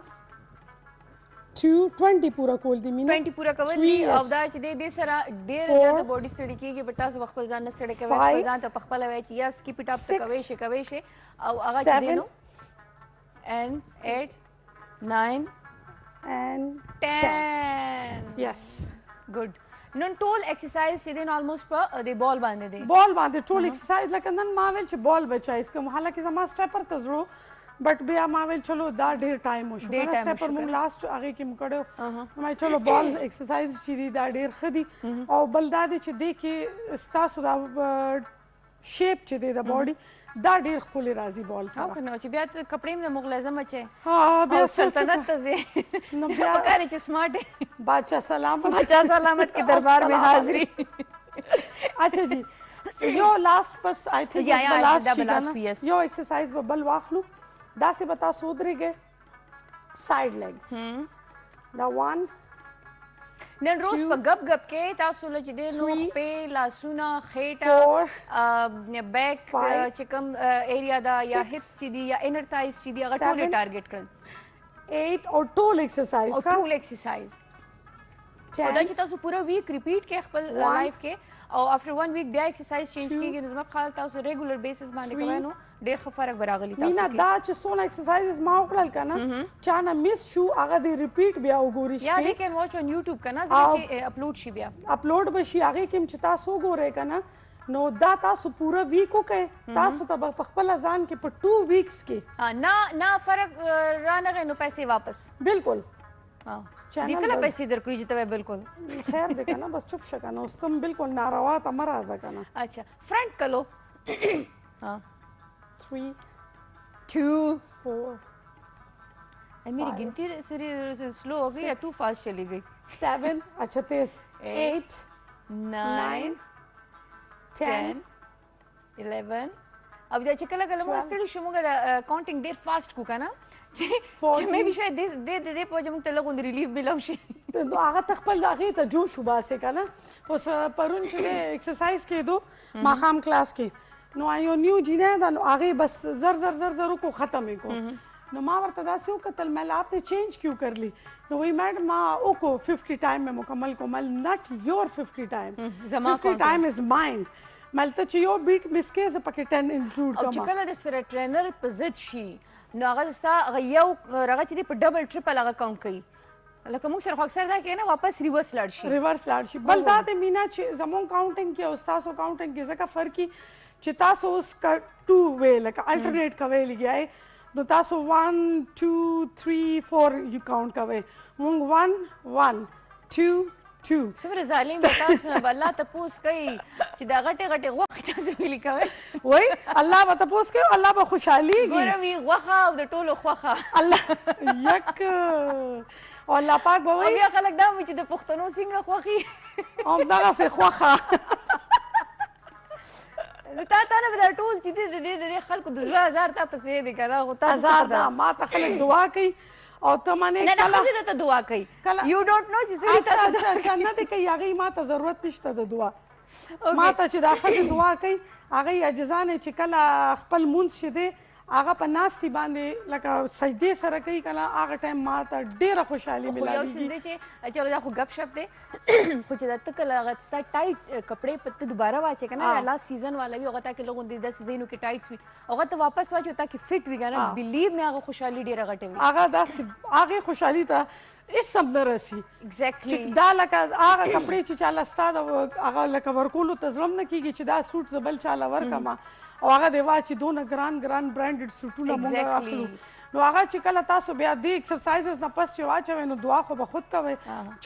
[SPEAKER 2] 2 20 پورا کول دی مینا
[SPEAKER 1] 20 پورا کول دی او دا چې دې سره ډېر زیاته باډي ستړي کېږي بټ تاسو خپل ځان نه ستړي کوئ خپل ځان ته خپل وایي چې یا سکیپ اټ اپ ته کوي شي او هغه چې دی نو and 8 9
[SPEAKER 2] and
[SPEAKER 1] 10
[SPEAKER 2] yes
[SPEAKER 1] good نن ټول ایکسرسایز چې دین آلموست په د بال باندې دی
[SPEAKER 2] بال باندې ټول ایکسرسایز لکه نن ما ویل چې بال به چایس کوم حالکه زما سټیپر ته زړو بټ بیا ما ویل چلو دا ډیر ټایم وشو دا سټیپر مونږ لاست هغه کې مکړو ما چلو بال ایکسرسایز چې دی دا ډیر خدي او بل دا دی چې دې کې ستاسو دا شیپ چې دی د باډي دا ډیر ښکلی راځي بال سره
[SPEAKER 1] او کنه چې بیا کپړې د مغل اعظم اچي
[SPEAKER 2] ها بیا
[SPEAKER 1] سلطنت ته زی
[SPEAKER 2] نو
[SPEAKER 1] بیا
[SPEAKER 2] بیا
[SPEAKER 1] پکاره چې سمارټ
[SPEAKER 2] بادشاہ سلامت
[SPEAKER 1] بچا سلامت کے دربار میں حاضری
[SPEAKER 2] اچھا جی یو لاست بس آئی تھنک
[SPEAKER 1] last yes.
[SPEAKER 2] یو ایکسرسایز به بل واخلو دا سه بتا سودريږي سایډ لیگز دا 1
[SPEAKER 1] نن روز په غب غب کې تاسو له چې نو په لاسونه خېټه بیک چې کوم ایریا دا یا هپس چې دی یا انر تھایز چې دی هغه ټول ټارګټ کړل
[SPEAKER 2] 8 او ټول ایکسرسایز
[SPEAKER 1] او ټول ایکسرسایز او دا چې تاسو پورا ویک ریپیټ کې خپل لایف کې او افټر 1 ویک بیا ایکسرسایز چینج کیږي نو زما خیال تاسو ریګولر بیسس باندې کوئ نو ډېر ښه فرق براغلی تاسو
[SPEAKER 2] مینا دا چې څونه ایکسرسایزز ما وکړل کنه چا نه مس شو هغه دی ریپیټ بیا وګورئ
[SPEAKER 1] یا دې کین واچ آن یوټیوب کنه چې اپلوډ شي بیا
[SPEAKER 2] اپلوډ بشي هغه کې چې تاسو وګورئ کنه نو دا تاسو پورا ویک وکړئ تاسو ته په خپل ځان کې په 2 ویکس کې
[SPEAKER 1] نه فرق رانغې نو پیسې واپس
[SPEAKER 2] بالکل
[SPEAKER 1] دې کله پیسې درکوي چې ته بالکل
[SPEAKER 2] خیر دې کنه بس چپ شې کنه اوس تم بالکل ناروا ته مرزه کنه
[SPEAKER 1] اچھا فرنٹ کلو ها
[SPEAKER 2] 3
[SPEAKER 1] 2
[SPEAKER 2] 4
[SPEAKER 1] मेरी गिनती स्लो हो गई या तू फास्ट चली गई
[SPEAKER 2] 7 अच्छा तेज 8 9 10
[SPEAKER 1] 11 अब دا چې کله کله موږ ستړي شو موږ دا کاونټینګ ډېر فاسټ کو کنه چې مې به شاید دې په وجه موږ ته لږ ریلیف ملاو شي
[SPEAKER 2] نو هغه تخپل هغې ته جوش وباسې که نه اوس پرون چې دی ایکسرسایز کېدو ماښام کلاس کې نو یو نیو جینۍ ده نو هغې بس زر زر زر زر وکړو ختم یې کړو نو ما ورته داسې وکتل میں آپ نے چینج کیوں کر لی نو وہی میڈم ما اوکو 50 ٹائم میں مکمل کو مل ناٹ یور 50 ٹائم 50 ټایم از ماین ملته چې یو بیټ مس کې زه پکې 10 انکلوډ
[SPEAKER 1] او چې کله د سره ټرینر په ضد شي نو هغه ستا هغه یو هغه چې دی په ډبل ټریپل هغه کاونټ کوي لکه موږ سره خو اکثر دا کوي نه واپس ریورس لاړ شي
[SPEAKER 2] لاړ شي بل دا د مینا چې زمونږ کاونټینګ کې او ستاسو کاونټینګ کې ځکه فرق وي چې تاسو اوس ټو وے لکه الټرنیټ کوئ لګیا نو تاسو 1 2 3 4 یو کاونټ کوئ موږ 1 1 2 2
[SPEAKER 1] څومره ظالم دی تاسو نه به الله تپوس کوي چې دا غټې غټې غوښې تاسو ویلي کوئ
[SPEAKER 2] وایي الله به تپوس کوي الله به خوشحالېږي
[SPEAKER 1] ګوره وي غوښه او د ټولو خوښه
[SPEAKER 2] الله یک او الله پاک به وایي
[SPEAKER 1] بیا خلک دا وایي چې د پښتنو څنګه خوښي
[SPEAKER 2] همدغسې خوښه
[SPEAKER 1] تا نه به دا ټول چې دی د دې خلکو د زړه هزار تا پسې دی که نه خو تا
[SPEAKER 2] هزار ده ما ته خلک دعا کوي او ته منې
[SPEAKER 1] نه ښځې درته دعا کوي یو ډونټ نو چې سړي ته
[SPEAKER 2] اچھا نه دی کوي هغې ما ته ضرورت نشته د دعا ما ته چې دا ښځې دعا کوي هغې عاجزانې چې کله خپل مونځ چې دی هغه په ناستې باندې لکه سجدې سره کوي که نه هغه ټایم ما ته ډېره خوشحالي
[SPEAKER 1] خو یو څیز دی چې چلو دا خو ګپ شپ دی خو چې دا ته کله هغه ستا ټایټ کپړې په ته دوباره واچې که نه لاست سیزن والا وي هغه تا کې لږ داسې ځایونو کې ټایټس وي هغه ته واپس واچو تا کې فټ وي که نه بلیو مې هغه خوشحالي ډېره غټه وي
[SPEAKER 2] هغه داسې هغې خوشحالي ته هېڅ هم نه رسي
[SPEAKER 1] ایگزیکټلی
[SPEAKER 2] دا لکه هغه کپړې چې چاله ستا د هغه لکه ورکولو ته زړه هم نه کېږي چې دا سوټ زه بل چاله ورکړم او هغه دی واچي دونه ګران برانډډ سوټونه موږ اخلو نو هغه چې کله تاسو بیا دې ایکسرسایزز نه پس چې واچوئ نو دعا خو به خود کوئ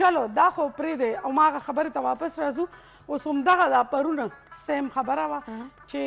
[SPEAKER 2] چلو دا خو پرېږدئ او ما هغه خبرې ته واپس راځو اوس همدغه دا پرونه سیم خبره وه چې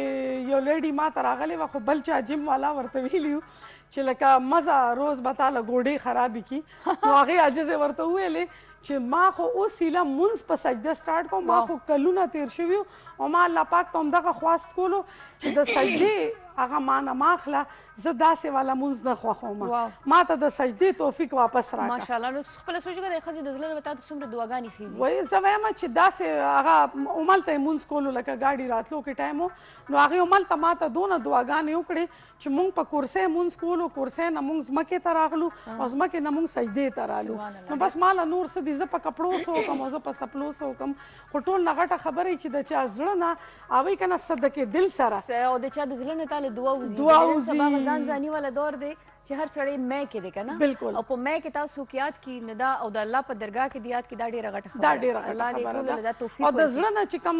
[SPEAKER 2] یو لیډي ما ته راغلې وه خو بل چا جیم والا ورته ویلي وو چې لکه مزه روز به تا له ګوډۍ خرابې کړي نو هغې عاجزې ورته وویلې چې ما خو اوس هیله مونځ په سجده سټارټ کوم ما خو کلونه تیر شوي او ما الله پاک ته همدغه خواست کولو چې د سجدې هغه ما نه ما اخله زه داسې والا مونځ نه خوښوم ما ته د سجدې توفیق واپس راکړه
[SPEAKER 1] ماشاءالله نو خپله سوچ وکړه ښځې د زړه نه به تا ته څومره دعاګانې خېږي
[SPEAKER 2] وایي زه وایم چې داسې هغه هملته یې مونځ کولو لکه ګاډي راتلو کې ټایم و نو هغې هملته ما ته دونه دعاګانې وکړې چې مونږ په کورسۍ مونځ کولو کورسۍ نه مونږ ځمکې ته راغلو او ځمکې نه مونږ سجدې ته رالو نو بس ما له نور څه دي زه په کپړو څه وکړم او زه په څپلو څه وکړم خو ټول نه غټه خبره چې د چا زړه نه هغوی که نه صدقې دل سره
[SPEAKER 1] او د چا د زړه نه تا له دعا وځي
[SPEAKER 2] دعا
[SPEAKER 1] نن
[SPEAKER 2] وځي
[SPEAKER 1] سبا ځان ځاني والا دور دی چې هر سړی مې کې دی که نه
[SPEAKER 2] بلکل
[SPEAKER 1] او په مې کې تاسو څوک یاد کړي نو دا او د الله په درګاه کې دې یاد کړي دا ډېره غټه خبره
[SPEAKER 2] دا ډېره
[SPEAKER 1] الله دې
[SPEAKER 2] غټه
[SPEAKER 1] ټولو له دا
[SPEAKER 2] خبره
[SPEAKER 1] توفیق
[SPEAKER 2] ده او د زړه نه چې کوم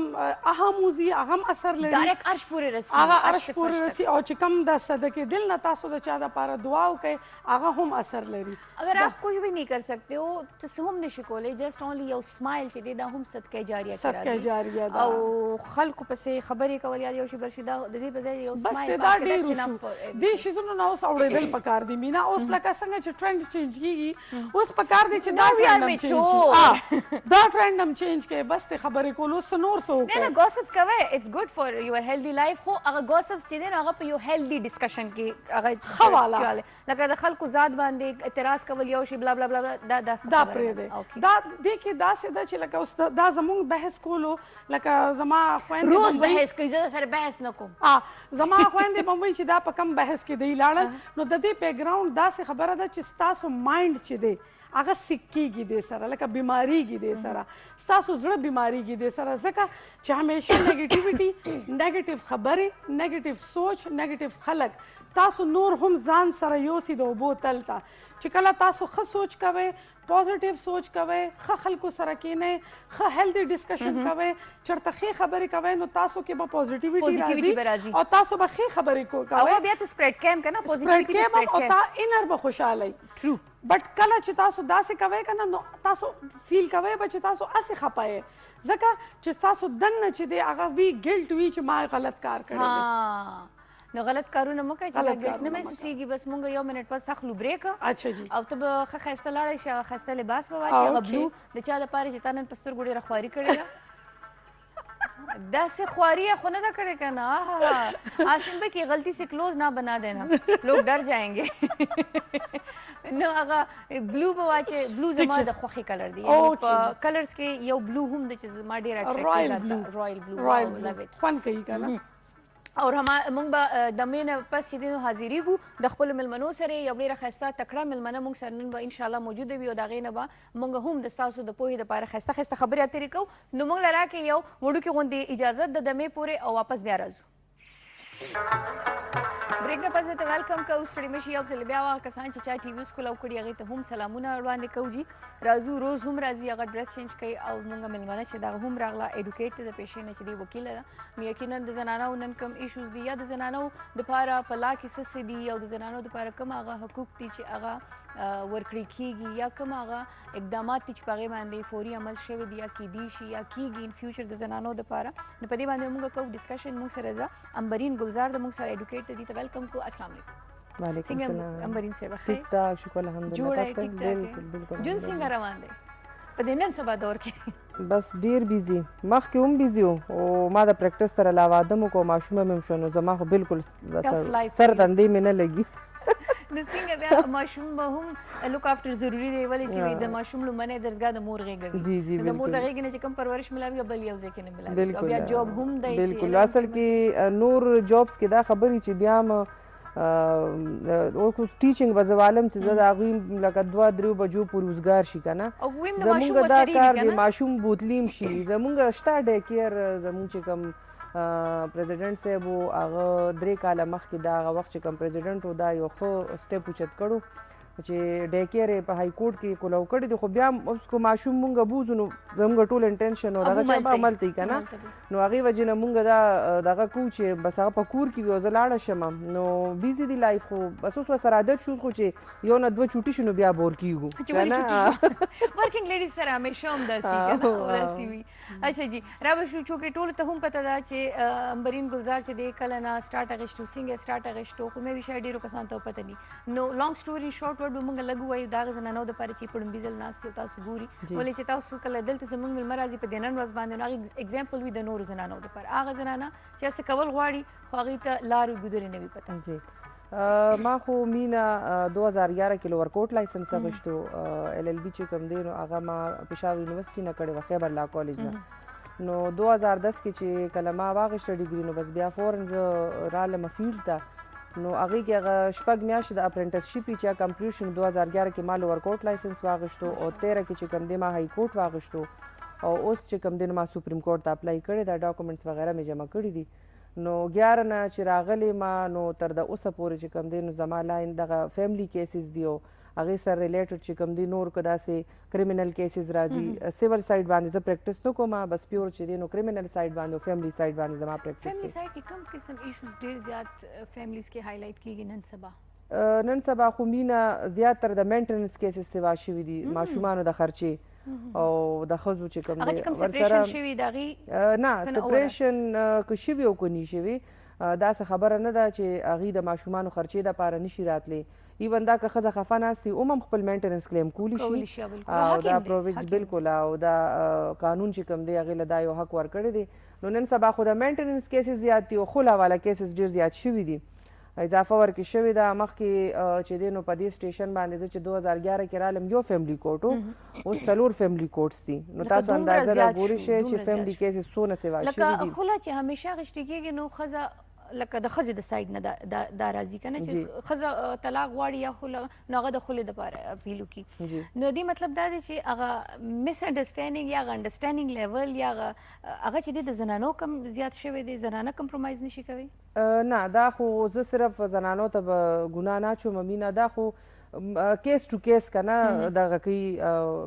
[SPEAKER 2] اهم وځي هغه هم اثر لري
[SPEAKER 1] ډایرکټ عرش پورې رسي
[SPEAKER 2] هغه عرش پورې رسي او چې کوم د صدقې دل نه تاسو د چا دپاره دعا وکړئ هغه هم اثر لري
[SPEAKER 1] اگر آپ کچھ بھی نہیں کر سکتے ہو تو هم نشي کولی جسٹ اونلی یو سمایل چې دی دا هم صدقه جاریه کې راځي
[SPEAKER 2] صدقه جاریه ده
[SPEAKER 1] او خلکو پسې خبرې کول یا یو شی بل شي دا د دې په ځای یو
[SPEAKER 2] بس
[SPEAKER 1] سمایل
[SPEAKER 2] دا ډېر وشو دې شیزونو نه اوس اورېدل پکار دي مینا اوس لکه څنګه چې ټرند چینج کیږي اوس پکار دي چې دا ټرند هم چینج دا ټرند هم چینج کړي بس ته خبرې کول اوس نور څه وکړي
[SPEAKER 1] نه ګوسپس کوي اټس ګډ فار یور هیلدی لایف خو هغه ګوسپس چې دی نو هغه په یو هیلدی ډسکشن کې هغه
[SPEAKER 2] حواله
[SPEAKER 1] لکه د خلکو ذات باندې اعتراض کول یو شی بلا بلا بلا دا
[SPEAKER 2] پرېږدی دا دې کې داسې ده چې لکه اوس دا زمونږ بحث کولو لکه زما خویندې
[SPEAKER 1] روز بحث کوي زه سره بحث نه کوم
[SPEAKER 2] زما خویندې به وایي چې دا په کم بحث کې دی لاړل نو د دې بیک ګراوند داسې خبره ده چې ستاسو مایند چې دی هغه سیک کېږي دې سره لکه بیماریږي دې سره ستاسو زړه بیماریږي دې سره ځکه چې همیشه نیګیټیویټي نیګیټیو خبرې نیګیټیو سوچ نیګیټیو خلک تاسو نور هم ځان سره یوسي د اوبو تل ته چې کله تاسو ښه سوچ کوئ پازیټیو سوچ کوئ ښه خلکو سره کښېنئ ښه هیلدي ډسکشن کوئ چېرته ښې خبرې کوئ نو تاسو کې به پازیټیویټي راځي او تاسو به ښې خبرې کوئ
[SPEAKER 1] بیا ته سپریډ کیم که نه پازیټیویټي
[SPEAKER 2] او تا انر به خوشحالی
[SPEAKER 1] ټرو
[SPEAKER 2] بټ کله چې تاسو داسې کوئ که نه نو تاسو فیل کوئ به چې تاسو هسې خفه یې ځکه چې تاسو دننه چې دی هغه وي ګلټ وي چې ما غلط کار کړی دی
[SPEAKER 1] نو غلط کارونه مه کوئ چې دا ګلټ نه محسوسېږي بس مونږ یو منټ پس اخلو بریک
[SPEAKER 2] اچھا جی
[SPEAKER 1] او ته به ښه ښایسته لاړی شي هغه ښایسته لباس به واچي هغه بلو د چا دپاره چې تا نن په سترګو ډېره خواري کړې ده داسې خواری خو نه ده کړې که نه آسم بھائی کی غلطی سے کلوز نہ بنا دینا لوگ ڈر جائیں گے نو هغه بلو به واچې بلو زما د خوښې کلر دی یعنې په کلرز کې یو بلو هم دی چې زما ډېر اټریکټیو ده رایل بلو
[SPEAKER 2] خوند کوي که نه
[SPEAKER 1] او موږ به د مې نه پس چې دی نو حاضرېږو د خپلو مېلمنو سره یو ډېره ښایسته تکړه مېلمنه موږ سره نن به انشاءالله موجوده وي او د هغې نه به موږ هم د ستاسو د پوهې دپاره ښایسته ښایسته خبرې اترې کوو نو موږ له راکې یو وړوکې غوندې اجازت د دمې پورې او واپس بیا راځو بریک نه پس ته ویلکم کوو ستړي مه شئ یو ځل بیا هغه کسان چې چا ټي وي سکول او کړي هغې ته هم سلامونه وړاندې کوو جي راځو روز هم راځي هغه ډرس چینج کوي او موږ مېلمنه چې دغه هم راغله ایډوکیټ د پیشې نه چې دی وکیله ده نو یقینا د زنانو نن کوم ایشوز دي یا د زنانو دپاره په لا کې څه څه دي او د زنانو دپاره کوم هغه حقوق دي چې هغه ورکړي کېږي یا کوم هغه اقدامات دي چې په هغې باندې فوري عمل شوي دي یا کیدی شي یا کېږي ان فیوچر د زنانو دپاره نو په دې باندې موږ کوو ډسکشن موږ سره ده امبرین ګلزار د موږ سره ایډوکیټ د دې ته ویلکم کوو السلام علیکم
[SPEAKER 4] وعلیکم السلام
[SPEAKER 1] امبرین صاحب خیر
[SPEAKER 4] ٹھیک ٹھاک شکر الحمدلله
[SPEAKER 1] جوړه ټیک ټاک
[SPEAKER 4] بالکل
[SPEAKER 1] جون څنګه روان دی په دې نن سبا دور کې
[SPEAKER 4] بس ډیر بیزی مخکې هم بیزی وو او ما د پریکټس سره علاوه ادم کو ماشومه مې شو نو زما خو بالکل سر دندې مې نه لګي
[SPEAKER 1] د څنګه بیا ماشوم به هم لوک افټر ضروری دی ولې چې د ماشوم لومړنۍ درسګاه د مور غېږه
[SPEAKER 4] جی جی
[SPEAKER 1] د مور د غېږې نه چې کوم پرورش ملاوي بل یو ځای کې نه ملاوي او بیا جاب هم دی
[SPEAKER 4] بالکل اصل کې نور جابس کې دا خبرې چې بیا او ټیچینګ وزوالم چې زه د هغوی لکه 2-3 بجو پورې وزګار شي که نه زمونږ دا کار د ماشوم بوتلیم شي زمونږ شته ډی کیر زمونږ چې کوم پریزیډنټ صاحب و هغه 3 کاله مخکې دا هغه وخت چې کوم پریزیډنټ و دا یو ښه سټیپ اوچت کړو چې ډی کیر یې په های کورټ کې کولو کړی دی خو بیا اوس کو ماشوم مونږ بوزو نو زمونږ ټول انټینشن و دغه چا به عمل دی که نه نو هغې وجې نه مونږ دا دغه کوو چې بس هغه په کور کې وي او زه لاړه شم نو بیزي دی لایف خو بس اوس ورسره عادت شو خو چې یو نه 2 چوټي شو نو بیا بور کېږو که نه
[SPEAKER 1] ورکینګ لیډیز سره همیشه هم داسې که نه داسې وي اچھا جي را به شو چونکې ټولو ته هم پته ده چې امبرین ګلزار چې دی کله نه سټارټ اخیستو څنګه سټارټ اخیستو خو مې وي شاید ډېرو کسانو ته پته ني نو لانګ سټوري شارټ ورډ به موږ لږ ووایو د هغه زنانو دپاره چې په ډومبي ځل ناست یو تاسو ګوري ولې چې تاسو کله دلته زموږ مېلمه راځي په دې نن ورځ باندې نو هغې اګزامپل وي د نورو زنانو دپاره هغه زنانه چې هسې کول غواړي خو هغوی ته لارې ګودرې نه وي پته
[SPEAKER 4] جی ما خو مینا 2011 کې لوور کوټ لایسنس اخیستو ایل ایل بي چې کوم دی نو هغه ما پېښور یونیورسټي نه کړې وه خیبر لا کالج نه نو 2010 کې چې کله ما واخیسته ډیګري نو بس بیا فورن زه رالم فیلډ ته نو هغې کې هغه 6 میاشتې د اپرنټسشپ چې کمپلیټ شو 2011 کې ما لوور کوټ لایسنس واخیستو او 13 کې چې کوم دی ما های کوټ واخیستو او اوس چې کوم دی ما سپریم کورټ ته اپلای کړی دا ډاکومنټس وغیره مې جمع کړي دي نو 11 نه چې راغلی ما نو تر د اوسه پورې چې کوم دی نو زما لاین دغه فیملی کیسز دی او هغې سره ریلیټډ چې کوم دی نور که داسې کریمینل کیسز راځي سیول سایډ باندې زه پریکټس نه کوم بس پیور چې دی نو کریمینل سایډ باندې او فیملی سایډ باندې زما پریکټس
[SPEAKER 1] فیملی سایډ کې کوم قسم ایشوز ډېر زیات فیملیز کې هایلایټ کېږي نن سبا
[SPEAKER 4] خو مینا زیاتره د مینټننس کیسز سوا شوي دي ماشومانو د خرچې او د ښځو چې کوم دی ورسره نه سپریشن که شوي او که نی شوي داسې خبره نه ده چې هغوی د ماشومانو خرچې دپاره نشي راتلی ایون دا که ښځه خفه ناست وي هم خپل مینټننس کلیم کولی شي او دا پروویج بالکل او دا قانون چې کوم دی هغې له دا یو حق ورکړی دی نو نن سبا خو د مینټننس کیسز زیات دي او خلا والا کیسز ډېر زیات شوي دي اضافه ورکې شوې ده مخکې چې دی نو په دې سټیشن باندې زه چې 2011 کې رالم یو فیملی کوټ و اوس 4 فیملی کوټس دي نو تاسو اندازه راګورئ شئ چې فیملی کیسز څونه سوا شوي دي
[SPEAKER 1] لکه خله چې همیشه اخیستې کېږي نو ښځه لکه د ښځې د سایډ نه دا راځي که نه چې ښځه طلاق غواړي یا خله نو هغه د خلې دپاره اپیل وکړي نو دې مطلب دا دی چې هغه مس انډرسټینډینګ یا هغه انډرسټینډینګ لیول یا هغه چې دی د زنانو کم زیات شوی دی زنانه کمپرومایز نشي کوي
[SPEAKER 4] نه دا خو زه صرف زنانو ته به ګناه نه اچوم مینا دا خو کیس ټو کیس که نه دغه کوي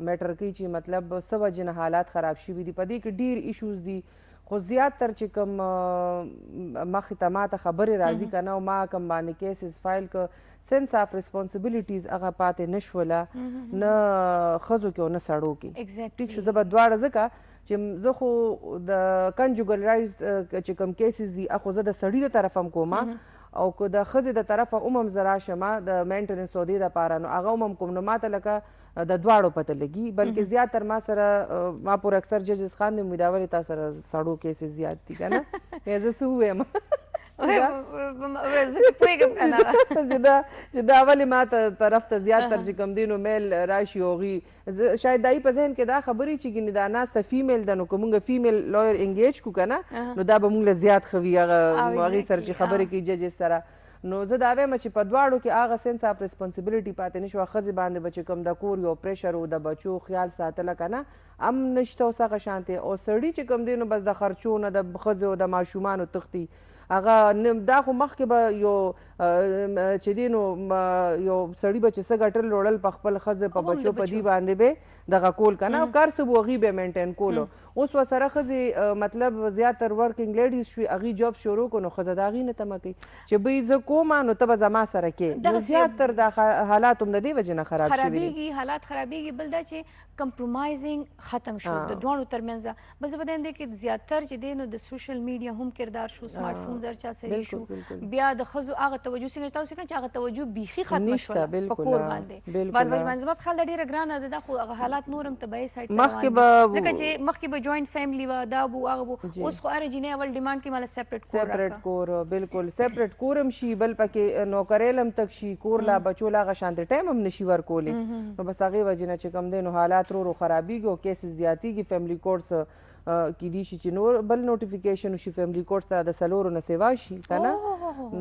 [SPEAKER 4] میټر کوي چې مطلب څه وجې نه حالات خراب شوي دي په دې کې ډېر ایشوز دي خو زیاتر چې کوم مخې ته ما ته خبرې راځي که نه او ما کوم باندې کیسز فایل که سنس آف ریسپانسبلیټیز هغه پاتې نه شوله نه ښځو کې او نه سړو کې ټیک شو زه به دواړه ځکه چې زه خو د کنجوګل رایټس چې کوم کیسز دي خو زه د سړي د طرف هم کوم او که د ښځې د طرفه هم زه راشم د مینټننس او دې دپاره نو هغه هم کوم نو ما ته لکه د دواړو پته لګي بلکې زیاتر ما سره ما پور اکثر ججز خان دي دا ولې تا سره سړو کیسز زیات دي که نه زه څه ووایم
[SPEAKER 1] زه پوهېږم که نه
[SPEAKER 4] چې دا ولې ما ته طرف ته زیات تر چې کوم دی نو میل راشي هغوی شاید دایي په ذهن کې دا خبرې چې ګینې دا ناسته فیمیل ده نو که مونږ فیمیل لویر انګیج کړو که نه نو دا به مونږ له زیات ښه وي هغې سره چې خبرې کوي ججز سره نو زه دا وایم چې په دواړو کې هغه سنس اف ریسپانسبلټي پاتې نه شوه ښځې باندې به چې کوم د کور یو پریشر و د بچو خیال ساتله که نه هم نشته اوس هغه شانتې او سړي چې کوم دی نو بس د خرچو نه د ښځو او د ماشومانو تښتي هغه دا خو مخکې به یو چې دی نو یو سړي به چې څه ګټل وړل په خپل ښځې په بچو په دې باندې به دغه کول که نه کار څه به هغوی به مینټین کولو اوس ورسره ښځې مطلب زیاتر ورکینګ لیډیز شوي هغوی جاب شروع کړو نو ښځه د هغوی نه تمه کوي چې بهی زه کومه نو ته به زما سره کې نو زیاتر دا حالات هم د دې وجې نه خراب شوي
[SPEAKER 1] خرابېږي حالات خرابېږي بل دا چې کمپرومایزینګ ختم شو د دواړو ترمنځ بل زه به دیم دی کې زیاتر چې دی نو د سوشل میډیا هم کردار شو سمارټ فونز هر چا سره شو بیا د ښځو هغه توجه څنګه تاسو کوئ چې هغه توجه بیخي ختمه شوله په کور باندې بار بار زما په خیال دا ډېره ګرانه ده دا خو هغه حالات نور هم طبیعي سایډ ته روان دي ځکه چې مخکې به جوینټ فیملي وه دا بو هغه بو اوس خو هره جینۍ اول ډیمانډ کوي ماله سیپریټ کور
[SPEAKER 4] بالکل سیپریټ کور هم شي بل پکې نوکریل هم تک شي کور لا بچو لا هغه شانتې ټایم هم نشي ورکولی نو بس هغې وجې نه چې کوم دی نو حالات رو خرابېږي او کیسز زیاتېږي فیملي کورټس کیدای شي چې نور بل نوټیفیکیشن وشي فیملي کورټس ته د څلورو نه سیوا شي که نه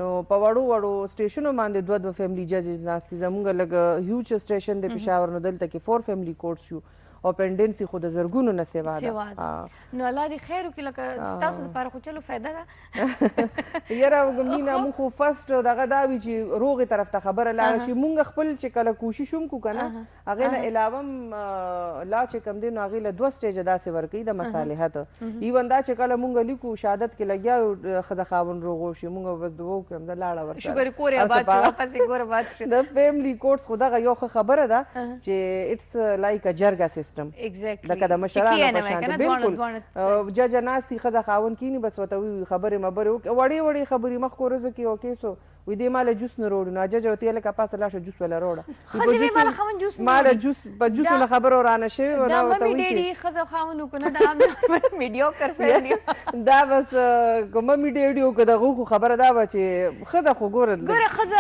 [SPEAKER 4] نو په وړو وړو سټیشنو باندې دوه فیملي ججز ناست دي زموږ لږ هیوج سټیشن دی پېښور نو دلته کې 4 فیملي کورټس شو او پنډنسي خو د زرګونو نه سیوا ده
[SPEAKER 1] نو الله دې خیر وکړي لکه ستاسو دپاره خو چلو فایده ده
[SPEAKER 4] یاره مینا موږ خو فرسټ دغه دا وي چې روغې طرف ته خبره لاړه شي موږ خپل چې کله کوشش هم کوو که نه هغې نه علاوه هم لا چې کوم دی نو هغې له 2 سټیجه داسې ورکوي د مصالحت ایون دا چې کله موږ لیکو شهادت کې لګیا یو ښځه خاوند روغ شي موږ بس دعا وکړو همدا لاړه ورسره
[SPEAKER 1] شکر کور یې آباد شو واپس یې کور آباد شو
[SPEAKER 4] د فیملي کورټس خو دغه یو ښه خبره ده چې اټس لایک ا جرګه سیسټم لکه د مشرانو په شان بالکل ججه ناستي ښځه خاوند کیني بس ورته وي خبرې مبرې وړې وړې خبرې مخکې ورځو کې یو کیس وي دې ماله جوس نه روړو نو ججه ورته لکه پاسه لاړ شه جوس وله روړه ماله جوس په جوس له خبرو رانه شوي
[SPEAKER 1] دا ممي ډیډي ښځه خاوند وکړو نه دا میډیوکر فیملي
[SPEAKER 4] دا بس که ممي ډیډي وکړه دغه خو خبره دا وه چې ښځه خو ګوره
[SPEAKER 1] ښځه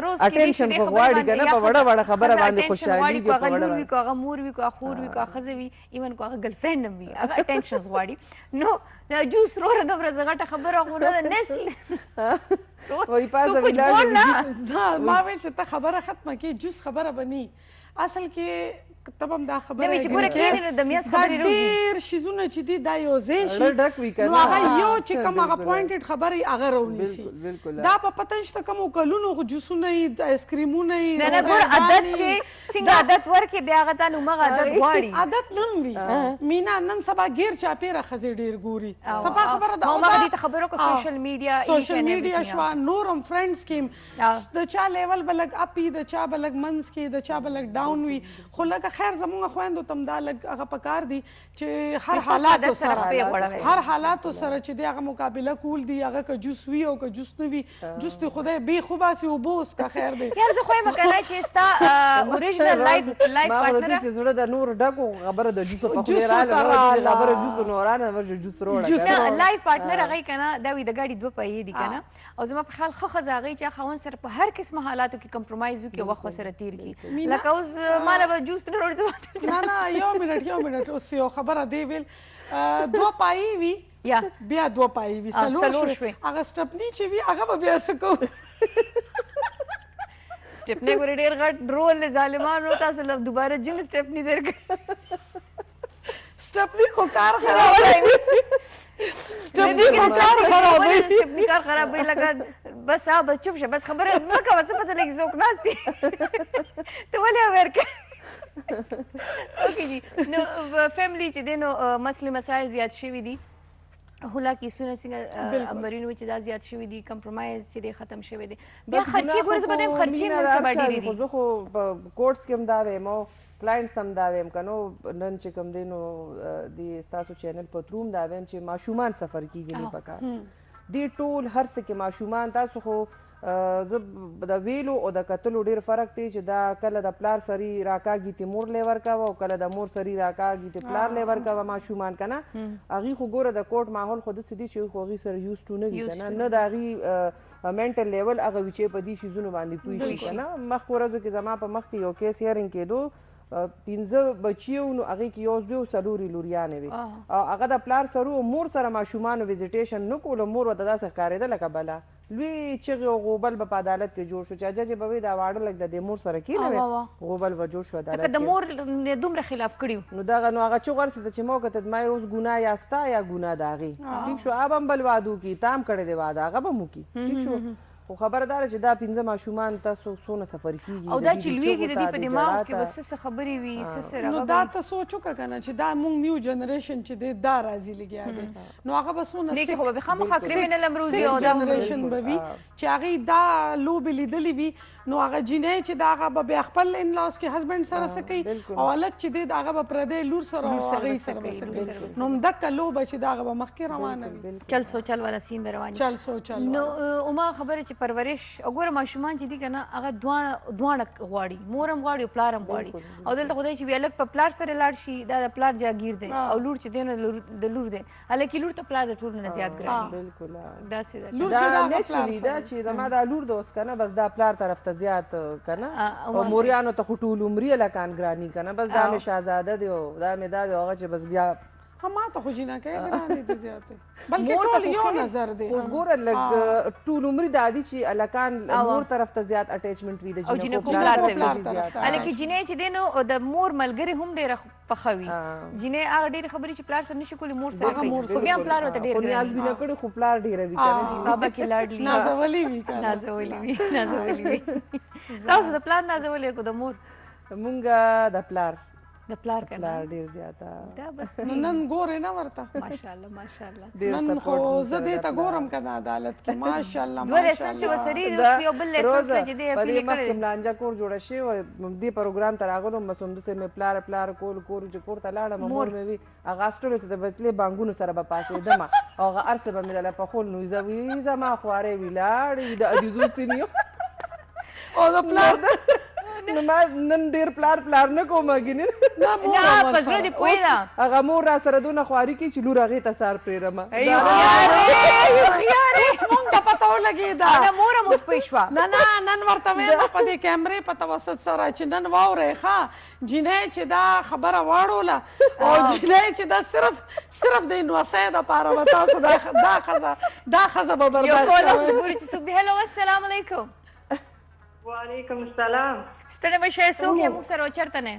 [SPEAKER 1] روز
[SPEAKER 4] اټینشن خو غواړي که نه په وړه وړه خبره باندې خوشحالېږي
[SPEAKER 1] که هغه لور وي که هغه مور وي که هغه خور وي که هغه ښځه وي ایون که هغه ګرلفرینډ هم وي هغه اټینشنز غواړي نو دا جوس روره دومره زه غټه خبره خو نه ده نسل
[SPEAKER 4] وایي پاسه ولاړ
[SPEAKER 2] ما ویل چې ته خبره ختمه کې جوس خبره به نه اصل کې ته به هم دا خبره
[SPEAKER 1] چې ګوره کښېنې نو د میاس خبرې روزي
[SPEAKER 2] ډېر شیزونه چې دي دا یو ځای شي نو هغه یو چې کوم هغه پوینټډ خبرې هغه راونیسي دا په پته نشته کومو کلونو خو جوسونه یي آیسکریمونه یي
[SPEAKER 1] نه ګوره عادت چې څنګه عادت ورکړې بیا هغه ته نو مغه عادت غواړي
[SPEAKER 2] عادت نه وي مینا نن سبا ګیر چاپېره ښځې ډېر ګوري صفا خبره ده
[SPEAKER 1] مغه دې ته خبرو که سوشل
[SPEAKER 2] میډیا شوه نور هم فرینډز کې د چا لیول به لږ اپ وي د چا به لږ منځ کې د چا به لږ ډاون وي خو لکه خیر زموږ خویندو ته هم دا لږ هغه پکار دي چې هر حالاتو سره چې دی هغه مقابله کول دي هغه که جوس وي او که جوس نه وي جوس دې خدای بې خو باسي اوبه اوس که خیر دی
[SPEAKER 1] یار زه خو یم که نه چې ستا اوریجنل لایف پارټنره
[SPEAKER 4] چې زړه د نور ډکو خبره د جوسو په خولې راغله خبره جوسو نو رانه ورشه جوس روړه
[SPEAKER 1] لایف پارټنر هغوی که نه دا وي د ګاډي 2 پهیې دي که نه او زما په خیال ښه ښځه هغوی چې خاوند سره په هر قسمه حالاتو کې کمپرومایز وکړي وخت ورسره تېر کړي لکه اوس ماله به جوس نه روړي
[SPEAKER 2] نه یو منټ اوس یو خبره دی ویل 2 پایې وي بیا 2 پایې وي څلور شوې هغه سټپني چې وي هغه به بیا څه کوو
[SPEAKER 1] سټپنی ګورې ډېر غټ رول دی ظالمانو تاسو له دوباره جن سټپني درکړي
[SPEAKER 2] سټپني خو کار خرابوي
[SPEAKER 1] سټپني کار خرابوي لکه بس بس چوپ شه بس خبره مه کوه څه پته لګي څوک ناست دي ته ولې اویر کوې اوکې جي نو فیملی چې دی نو مسلې مسایل زیات شوي دي هولا کیسونه څنګه امبرین وي چې دا زیات شوي دي کمپرومایز چې دی ختم شوی دی بیا خرچې ګوره زه به وایم خرچې نن سبا ډېرې دي
[SPEAKER 4] زه خو په کورټس کې هم دا وایم او کلاینټس هم دا وایم که نو نن چې کوم دی نو د ستاسو چینل په تھرو هم دا وایم چې ماشومان سفر کېږي نه پکار دې ټول هر څه کې ماشومان تاسو خو زه د ویلو او د کتلو ډېر فرق دی چې دا کله د پلار سري راکاږي تی مور لی ورکوه او کله د مور سري راکاږي تی پلار لی ورکوه ماشومان که نه هغوی خو ګوره د کوټ ماحول خو داسې دی چې خو هغوی سره یوز ټو نه وي که نه نه د هغوی منټل لیول هغه وي چې په دې شیزونو باندې پوه شي که نه مخکې ورځو کې زما په مخ کې یو کیس هیرنګ کېدو 15 بچي وو نو هغې کې یو زوی او 4 لوریانې وې او هغه د پلار سره او مور سره ماشومانو ویزیټیشن نه کولو مور ورته داسې ښکارېده لکه بله لوی چغې او غوبل به په عدالت کې جوړ شو چې جج به وایي دا واړه لږ د دې مور سره کېنوې غوبل به جوړ شو عدالت
[SPEAKER 1] د مور دومره خلاف کړي
[SPEAKER 4] نو دغه نو هغه چغ ورسېده چې ما وکتل ما اوس ګناه یا ستا یا ګناه د هغې ټیک شو هغه به هم بل واده وکړي تا هم کړی دی واده هغه به هم وکړي ټیک شو خو خبره دا ده چې دا 15 ماشومان تاسو څونه سفر کېږي
[SPEAKER 1] او دا چې لویږي د دې په دماغ کې به څه خبرې وي څه
[SPEAKER 2] نو دا ته سوچ وکړه که نه چې دا مونږ نیو جنریشن چې دی دا راځي لګیا دی نو هغه به څونه
[SPEAKER 1] لیکن خو به خامخا کریمینل امروزي او دا
[SPEAKER 2] جنریشن به وي چې هغې دا لوبې لیدلې وي نو هغه جینۍ چې د هغه به بیا خپل انلاس کې هسبنډ سره څه کوي او هلک چې دی د هغه به پردی لور سره او هغې سره به څه کوي نو همدقه لوبه چې د هغه به مخکې روانه وي
[SPEAKER 1] چل سوچل والا سین به روان
[SPEAKER 2] چل سوچل
[SPEAKER 1] نو عما خبره چې پرورش وګوره ماشومان چې دي که نه هغه دواړه غواړي مور هم غواړي او پلار هم غواړي او دلته خدای چې وي هلک په پلار سره لاړ شي دا د پلار جاګیر دی او لور چې دی نو د لور دی هلکې لور ته پلار د ټولو نه زیات ګران
[SPEAKER 4] بالکل
[SPEAKER 1] داسې ده
[SPEAKER 4] دا نیچرلي ده چې زما دا لور د اوس که نه بس دا پلار طرف ته زیات که نه او موریانو ته خو ټول عمري هلکان ګراني که نه بس دا مې شهزاده دی او دا مې دا دی هغه چې بس بیا
[SPEAKER 2] ما ته خو جینکۍ ګرانې دي زیاتې بلکې ټول یو نظر دی
[SPEAKER 4] ګوره لږ ټول عمري دا دي چې هلکان مور طرف ته زیات اټیچمنټ وي د
[SPEAKER 1] جینکو پلار ته هلکې جینۍ چې دی نو د مور ملګرې هم ډېره پخه وي جینۍ هغه ډېرې خبرې چې پلار سره نشي کولی مور سره کوي خو بیا هم پلار ورته ډېر
[SPEAKER 4] نیازبینه کړې خو پلار ډېره وي که نه
[SPEAKER 1] بابا کې لاډلي
[SPEAKER 2] نازولي وي
[SPEAKER 1] نازولي وي تاسو د پلار نازولي کو د مور
[SPEAKER 4] مونږ د پلار
[SPEAKER 1] د پلار که
[SPEAKER 4] پلار ډېر زیاته
[SPEAKER 1] دا بس
[SPEAKER 2] نن ګورې نه ورته
[SPEAKER 1] ماشاءالله ماشاءالله
[SPEAKER 2] نن خو زه دې ته ګورم که نه عدالت کې ماشاءالله
[SPEAKER 1] دوه لیسنس یې وسري یو بل لیسنس ته چې دی
[SPEAKER 4] په دې مخکې ملانجه کور جوړه شوې وه دې پروګرام ته راغلم بس همداسې مې پلار کور چې کور ته لاړم مور مې وي هغه اسټولو ته د بتلې بانګونو سره به پاڅېدمه او هغه هر څه به مې دله پخول نو زه وي زما خوارې ولاړې د عزیزو سینیو
[SPEAKER 2] او د پلار
[SPEAKER 4] نو ما نن ډېر پلار نه کوم ګینې
[SPEAKER 1] نه په زړه دې پوهې ده
[SPEAKER 4] هغه مور را سره دونه خواري کوي چې لور هغې ته سار پرېږدمه
[SPEAKER 2] مونږ ته پته ولګېده
[SPEAKER 1] دا مور هم اوس پوه شوه
[SPEAKER 2] نه نن ورته ویم په دې کیمرې په توسط سره چې نن واورئ ښه جینۍ چې دا خبره واړوله او جینۍ چې دا صرف د انوسۍ دپاره به تاسو دا ښځه به برداشت کوئ
[SPEAKER 1] ګورې چې څوک دی هلو السلام علیکم
[SPEAKER 3] وعلیکم السلام
[SPEAKER 1] ستړی مه شئ څوک یې موږ سره چېرته نه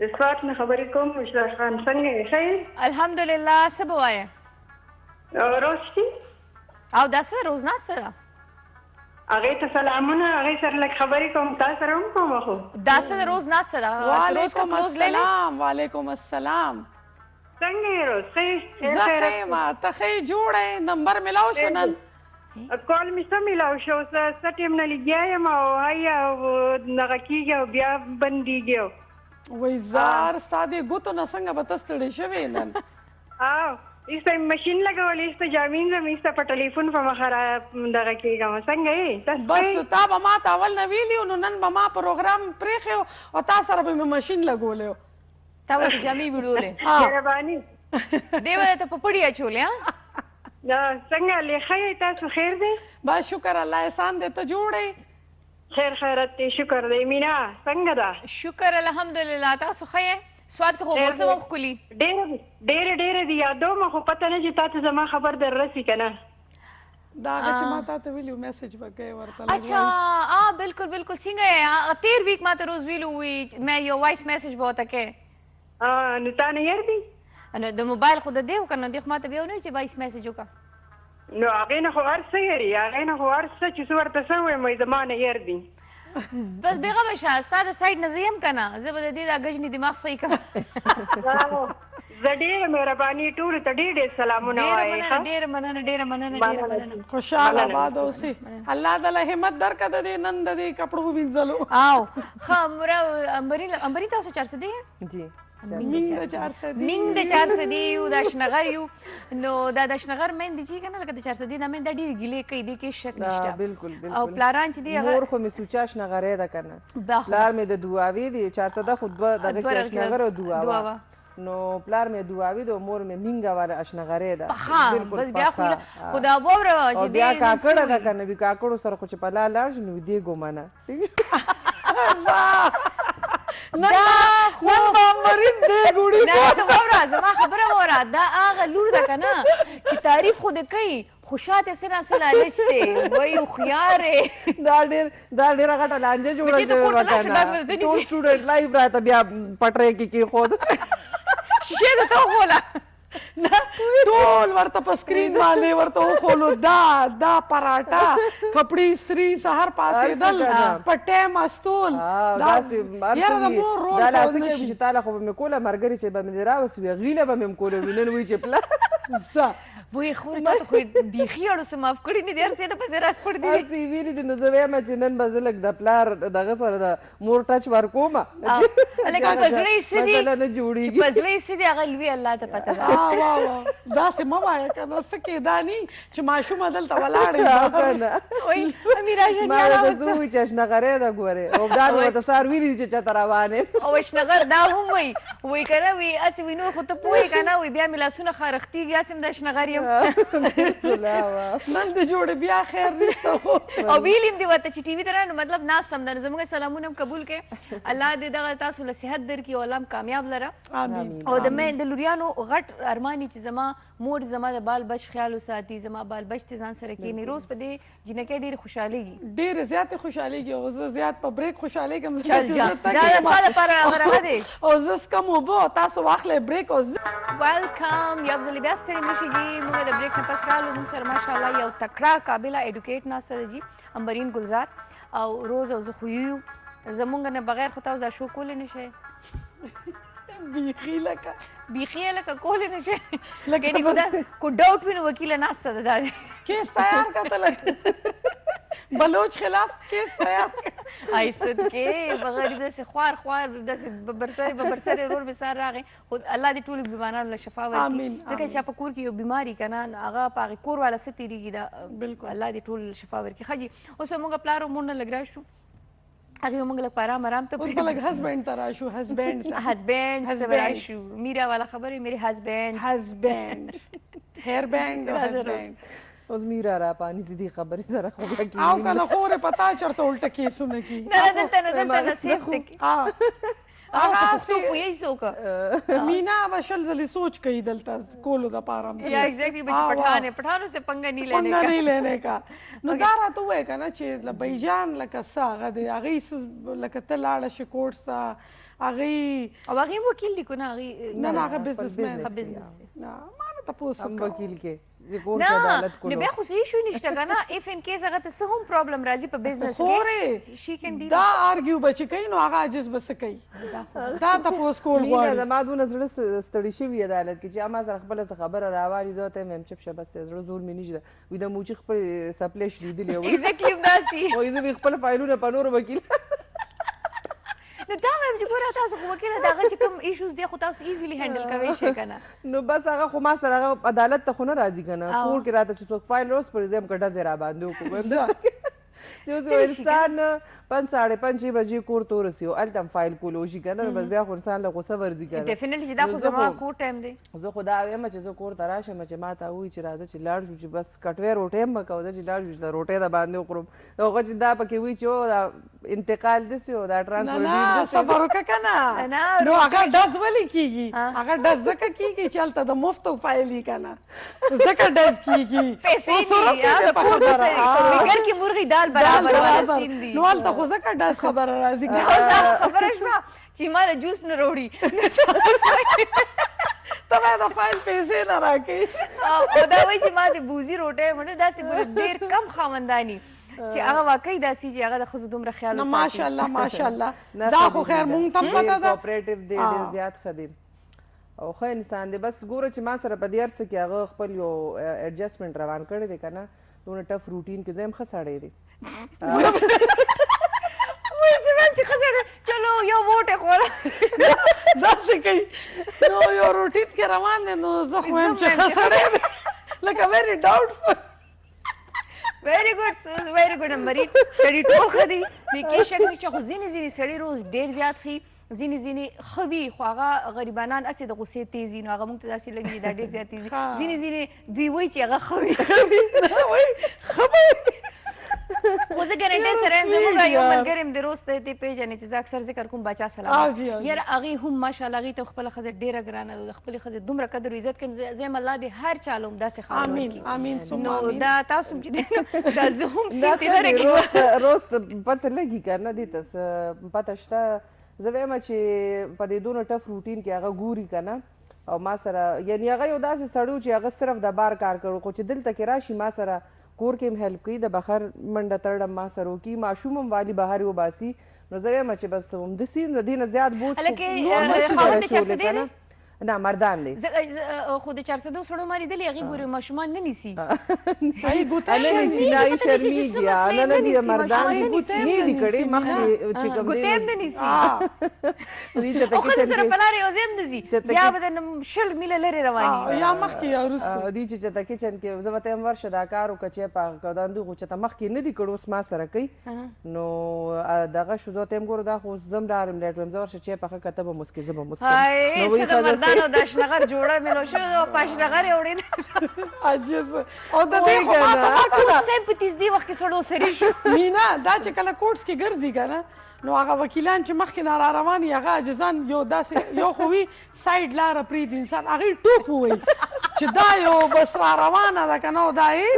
[SPEAKER 3] د سوات نه خبرې کوم مشتاق خان څنګه یې ښه یې
[SPEAKER 1] الحمدلله څه به وایې
[SPEAKER 3] روز شي
[SPEAKER 1] او دا څه روز ناسته ده
[SPEAKER 3] هغې ته سلامونه هغې سره لږ خبرې کوم تا سره هم کومه خو
[SPEAKER 1] دا څه روز ناسته ده
[SPEAKER 2] وعلیکم السلام وعلیکم السلام
[SPEAKER 3] څنګه یې روز ښه
[SPEAKER 2] زه ښه یم ته ښه یې جوړه یې نمبر میلاو شو نن
[SPEAKER 3] کال مې څه میلاو شو څه ټیم نه لګیا یم او هی دغه کېږي او بیا بندېږي
[SPEAKER 2] وایي زار ستا دې ګوتو نه څنګه به ته ستړی شوې نن
[SPEAKER 3] او ایسته ماشین لګولې ایسته جامین زم ایسته په ټلیفون په مخه را دغه کېږم څنګه یې
[SPEAKER 2] بس تا به ما ته اول نه ویلي نو نن به ما پروګرام پرېښی او تا سره به مې ماشین لګولی
[SPEAKER 1] تا ورته جامې ویډولې
[SPEAKER 3] مهرباني
[SPEAKER 1] دی به درته په پړي اچولې ها
[SPEAKER 3] څنګه لیخه یې تاسو خیر دی
[SPEAKER 2] بس شکر الله احسان دې ته جوړې
[SPEAKER 3] خیر خیرت دی شکر دی مینا څنګه ده
[SPEAKER 1] شکر الحمدلله تاسو ښه یې سوات کې خو موسم هم ښکلي
[SPEAKER 3] ډېرې دي یادومه خو پته نه چې تا ته زما خبر در رسي که نه
[SPEAKER 2] دا هغه چې ما تا ته ویلي میسج به کوې ورته
[SPEAKER 1] اچھا بالکل څنګه یې تیر ویک ما ته روز ویلو وي مې یو وایس میسج به ورته کوې
[SPEAKER 3] نو تا نه یار دی
[SPEAKER 1] نو د موبایل خو د دی وکړه نو دی خو ما ته بیا ونه چې وایس میسج وکړه
[SPEAKER 3] نو هغې نه خو هر څه یاري هغې نه خو هر څه چې څه ورته څه ووایم وایي زما نه یار دی
[SPEAKER 1] بس بېغمه شه ستا د سایډ نه زه یم که نه زه به د دې دا ګجنې دماغ صحیح کړم
[SPEAKER 3] زه ډېره مهرباني ټولو ته ډېر سلامونه وایې
[SPEAKER 1] ډېره مننه
[SPEAKER 2] خوشحاله آباد اوسې الله تعالی همت درکړه د دې نن د دې کپړو وینځلو
[SPEAKER 1] او ښه امبري تاسو چېرته دی
[SPEAKER 4] جی
[SPEAKER 2] مینګ د 400
[SPEAKER 1] مینګ د 400 یو د اشنغر یو نو دا د اشنغر مین دی چې کنه لکه د 400 د مین د ډیر ګیلې کوي د کې شک نشته
[SPEAKER 4] بالکل
[SPEAKER 1] او پلاران چې دی
[SPEAKER 4] مور خو می سوچا اشنغره ده کنه پلار می د دعاوی دی 400 خود دغه کې اشنغر او دعاوا نو پلار می دعاوی د مور می مینګه والا اشنغره ده
[SPEAKER 1] بالکل بس بیا خدا وره چې
[SPEAKER 4] بیا کاکړه ده کنه بیا کاکړو سره خو چې په لا لاړ نو دی ګومانه
[SPEAKER 2] دا خو مرین دی ګوړي
[SPEAKER 1] نه ته وره زما خبره وره دا هغه لور ده کنه چې تعریف خود کوي خوشاته سره سره لشته وای خيار
[SPEAKER 4] دا ډیر غټه لانجه جوړه شوی وکنه ټول سټوډنټ لایف راته بیا پټره کې خود
[SPEAKER 1] شیشه ده ته خوله
[SPEAKER 2] ټول ورته په سکرین باندې ورته وخولو دا پراټا کپڑی استری سحر پاسېدل په ټیم استول یاره د مور رول
[SPEAKER 4] دا لاسه کې چې تعالی خو به مې کوله مرګري چې به مې راوس وی غیله به مې کوله وینن وی چې پلا
[SPEAKER 1] وای خور ته خو بیخي اړو سم اف کړی نه دیر سي ته پسې راس پړ دی
[SPEAKER 4] سی ویری د نو زوی ما چې نن بزلک د پلار دغه سره د مور ټچ ورکوما
[SPEAKER 1] لکه پزړې سدي
[SPEAKER 4] مثلا نه جوړیږي
[SPEAKER 1] چې پزړې سدي هغه لوی الله ته پته ده
[SPEAKER 2] واه دا سه ما وای کنه سکه دانی چې ماشوم دلته ولاړې
[SPEAKER 1] وای امیر اجن
[SPEAKER 4] ما د زوی چې اشنغره ده ګوره او دا نو ته سار ویری چې چا روانه
[SPEAKER 1] او اشنغر دا هم وای کنه وی اس وینو خو ته پوي کنه وی بیا ملاسونه خارختي اسم د اشنغر نن
[SPEAKER 2] د جوړ بیا خیر نشته
[SPEAKER 1] او ویلیم دی وته چې ټي وي ته نو مطلب ناس سم نه زموږ سلامونه قبول کې الله دې دغه تاسو له صحت درکې او الله کامیاب لره
[SPEAKER 2] امين
[SPEAKER 1] او د مې د لوريانو غټ ارمانی چې زما مور زما د بال بچ خیال وساتي زما بال بچ ته ځان سره کېنی روز په دې جنکه ډېر خوشاليږي
[SPEAKER 2] ډېر زیات خوشاليږي او زه زیات په بریک خوشاليږم
[SPEAKER 1] دا ساده پر غره دی
[SPEAKER 2] او زه کوم وبو تاسو واخلې بریک او
[SPEAKER 1] ویلکم یو ځل بیا ستړي مشيږي موږ د بریک نه پس رالو موږ سره ماشاءالله یو تکړه قابله ایډوکیټ ناست جی امبرین گلزار او روز او زه خو یو زمونږ نه بغیر خو تاسو دا شو کولې نشئ
[SPEAKER 2] بیخي لکه
[SPEAKER 1] کولې نشئ لکه کو ډاوټ وینو وکیل ناسته ده دا
[SPEAKER 2] کیس تیار کته لګ بلوچ خلاف کیس تیار
[SPEAKER 1] آی صدقې بغیر داسې خوار داسې ببرسرې رول به سار راغی خو الله دې ټولو بیمارانو له شفا ورکړي ځکه چې په کور کې یو بیماري که نه هغه په هغې کور والا څه تېرېږي دا بالکل الله دې ټول شفا ورکړي ښه جي اوس به موږ پلار او مور نه لږ راشو هغې به موږ لږ په ارام ته
[SPEAKER 2] اوس به لږ هسبینډ ته راشو هسبینډ
[SPEAKER 1] ته به راشو میرا والا خبرې میرے هسبینډ
[SPEAKER 2] هیر بینډ هسبینډ
[SPEAKER 4] اوس میرا را پانی سیدھی خبرې سره خو کی
[SPEAKER 2] او کنه خورې پتا چرته الټه کیسونه کی
[SPEAKER 1] نه دلته نصیحت ته هغه څه پوهیږي څوک
[SPEAKER 2] مینا بشل زلی سوچ کوي دلته کولو د پاره
[SPEAKER 1] یا ایگزیکټلی بچ پټھانو سے پنگا نہیں لینے کا
[SPEAKER 2] نو دا راته وای کنه چې بیجان لکه ساغه دی هغه لکه ته لاړه شي کورس ته
[SPEAKER 1] هغه وکیل دی کو نه
[SPEAKER 2] هغه بزنسمن نه ما نه تاسو
[SPEAKER 4] وکیل کې
[SPEAKER 1] نه بیا خو څه شو نشته کنه اف ان کیس هغه ته څه هم پرابلم راځي په بزنس کې شي کین ډیل
[SPEAKER 2] دا آرګیو بچ کوي نو هغه عجز بس کوي دا تاسو کول غواړي
[SPEAKER 4] زما دونه زړه ستړي شوی عدالت کې چې ما سره خپل خبره راوالي زه ته مم چپ شبس زړه زور مې نشته وې د موچ خپل سپلیش لیدلې و
[SPEAKER 1] ایگزیکټلی داسي
[SPEAKER 4] او زه خپل فایلونه په نور وکیل
[SPEAKER 1] نو دا هم چې ګوره تاسو خو وکیله د هغه چې کوم ایشوز دی خو تاسو ایزیلی هینډل کوی شئ که نه
[SPEAKER 4] نو بس هغه خو ما سره هغه عدالت ته خو نه راځي که نه کور کې راته چې څوک فایل روز پرې زه یم که ډزې راباندې وکړو انسان 5:30 بجې کور ته ورسي او هلته هم فایل کولو شي که نه بس بیا خو انسان له غوسه ورځي که نه
[SPEAKER 1] ډیفینټلی چې دا خو زما کور ټایم دی
[SPEAKER 4] زه خو دا وایم چې زه کور ته راشم چې ما ته ووایي چې راځه چې لاړ شو چې بس کټوې روټۍ هم به کوو زه چې لاړ شو چې روټۍ د باندې وخورم هغه چې دا پکې وایي چې دا انتقال داسې و دا
[SPEAKER 2] ټرانسفر صبر وکړه که نه نو هغه ډز ولې کېږي هغه ډز ځکه کېږي چې هلته د مفتو فایل وي که نه ځکه ډز کېږي
[SPEAKER 1] پیسې کې مرغی دال برابر والا سین دی
[SPEAKER 2] نو هلته خو ځکه ډز خبره راځي
[SPEAKER 1] خبره شوه چې ما له جوس نه راوړي
[SPEAKER 2] ته باید د فایل پیسې نه راکړې
[SPEAKER 1] او دا وایي چې ما د بوزي روټۍ مڼه داسې ګوره ډېر کم خاونداني چې هغه واقعي داسې چې هغه د ښځو دومره خیال وساتي
[SPEAKER 2] ماشاءالله دا خو خیر مونږ ته هم پته ده
[SPEAKER 4] کوپریټیو دی ډېر زیات ښه دی او ښه انسان دی بس ګوره چې ما سره په دې هر څه کې هغه خپل یو ایډجسټمنټ روان کړی دی که نه دونه ټف روټین کې زه هم ښه سړی دی
[SPEAKER 1] چې ښځه چلو یو ووټ یې خوړه
[SPEAKER 2] داسې کوي نو یو روټین کې روان دی نو زه خو یم چې ښه سړی دی لکه ویری ډاؤټفل
[SPEAKER 1] ویری ګډ امبرین سړي ټول ښه دي کې شک نشته خو ځینې سړي روز ډېر زیات ښي ځینې ښه وي خو هغه غریبانان هسې د غصې تیز وي نو هغه موږ ته داسې لګي دا ډېر زیات تیز وي ځینې دوی وایي چې هغه ښه وي خو زه ګارنټۍ سره یم زموږ یو ملګری م د روز ته دې پېژنې چې زه اکثر ذکر کوم باچا سلام یاره هغې هم ماشاءالله هغې ته خپله ښځه ډېره ګرانه ده د خپلې ښځې دومره قدر او عزت کوم زه یم الله دې هر چا له هم داسې خاوند ورکړي نو دا تاسو چې دی دا زه هم سیمتې لرې کړي
[SPEAKER 4] روز پته لګي که نه دې ته پته شته زه وایم چې په دې دونه ټف روټین کې هغه ګوري که نه او ما سره یعنی هغه یو داسې سړی و چې هغه صرف د بار کار کړو خو چې دلته کې راشي ما سره کور کې هم هیلپ کوي د بخر منډه تړم ما سره وکړي ماشوم هم والي بهر وباسي نو زه وایم چې بس همداسې د دې نه زیات بوج
[SPEAKER 1] هلکې خاوند د چرڅه دی
[SPEAKER 4] نه مردان دی
[SPEAKER 1] خو د چارسدو سړو ما لیدلي هغې ګورې ماشومان نه نیسي
[SPEAKER 4] نه نه دي مردان نه دي کړي مخکې چې کوم
[SPEAKER 1] ګوتې هم نه نیسي او ښځې سره په لارې یو ځای هم نه ځي بیا به د 20 میله لرې رواني
[SPEAKER 2] یا مخکې یا وروسته
[SPEAKER 4] دي چې چېرته کچن کې زه به ته هم ورشه دا کار وکړه چې په دندو خو چېرته مخکې نه دي کړي اوس ما سره کوي نو دغه شو زه ته هم ګوره دا خو زه هم ډارم لیټ ویم زه ورشه چې پخه که ته به مسکې زه به مسکم
[SPEAKER 1] مردانو د اشنغر جوړه ملو شو او په اشنغر یې وړېده
[SPEAKER 2] عجز او د دې خو ما سبا
[SPEAKER 1] ټول سیمپتیز دې وخت کې سړو سري شو
[SPEAKER 2] مینا دا چې کله کوټس کې ګرځي که نه نو هغه وکیلان چې مخکې نه را روان وي هغه عاجزان یو داسې یو خو وي سایډ لاره پرېږدي انسان هغې ټوپ ووایي چې دا یو بس را روانه ده که نه او دا یې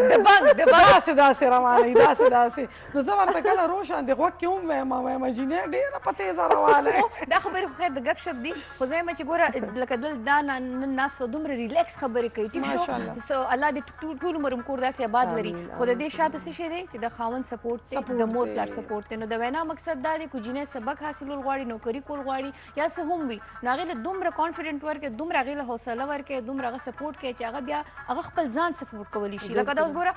[SPEAKER 2] داسې روانه وي داسې نو زه ورته کله روشن د غوږ کې هم وایم جینۍ ډېره په تیزه روانه
[SPEAKER 1] دا خبرې خو خیر د ګپ شپ دي خو زه یم چې ګوره لکه دل دا نن ناسته دومره ریلیکس خبرې کوي ټیک شو الله دې ټول عمر کور داسې آباد لري خو د دې شاته څه شی دی چې د خاوند سپورټ دی د مور پلار سپورټ دی نو د وینا مقصد دا دی جینۍ سبق حاصلول غواړي نوکري کول غواړي یا څه هم وي نو هغې له دومره کانفیډنټ ورکړي دومره هغې له حوصله ورکړي دومره هغه سپورټ کوي چې هغه بیا هغه خپل ځان سپورټ کولی شي لکه دا اوس ګوره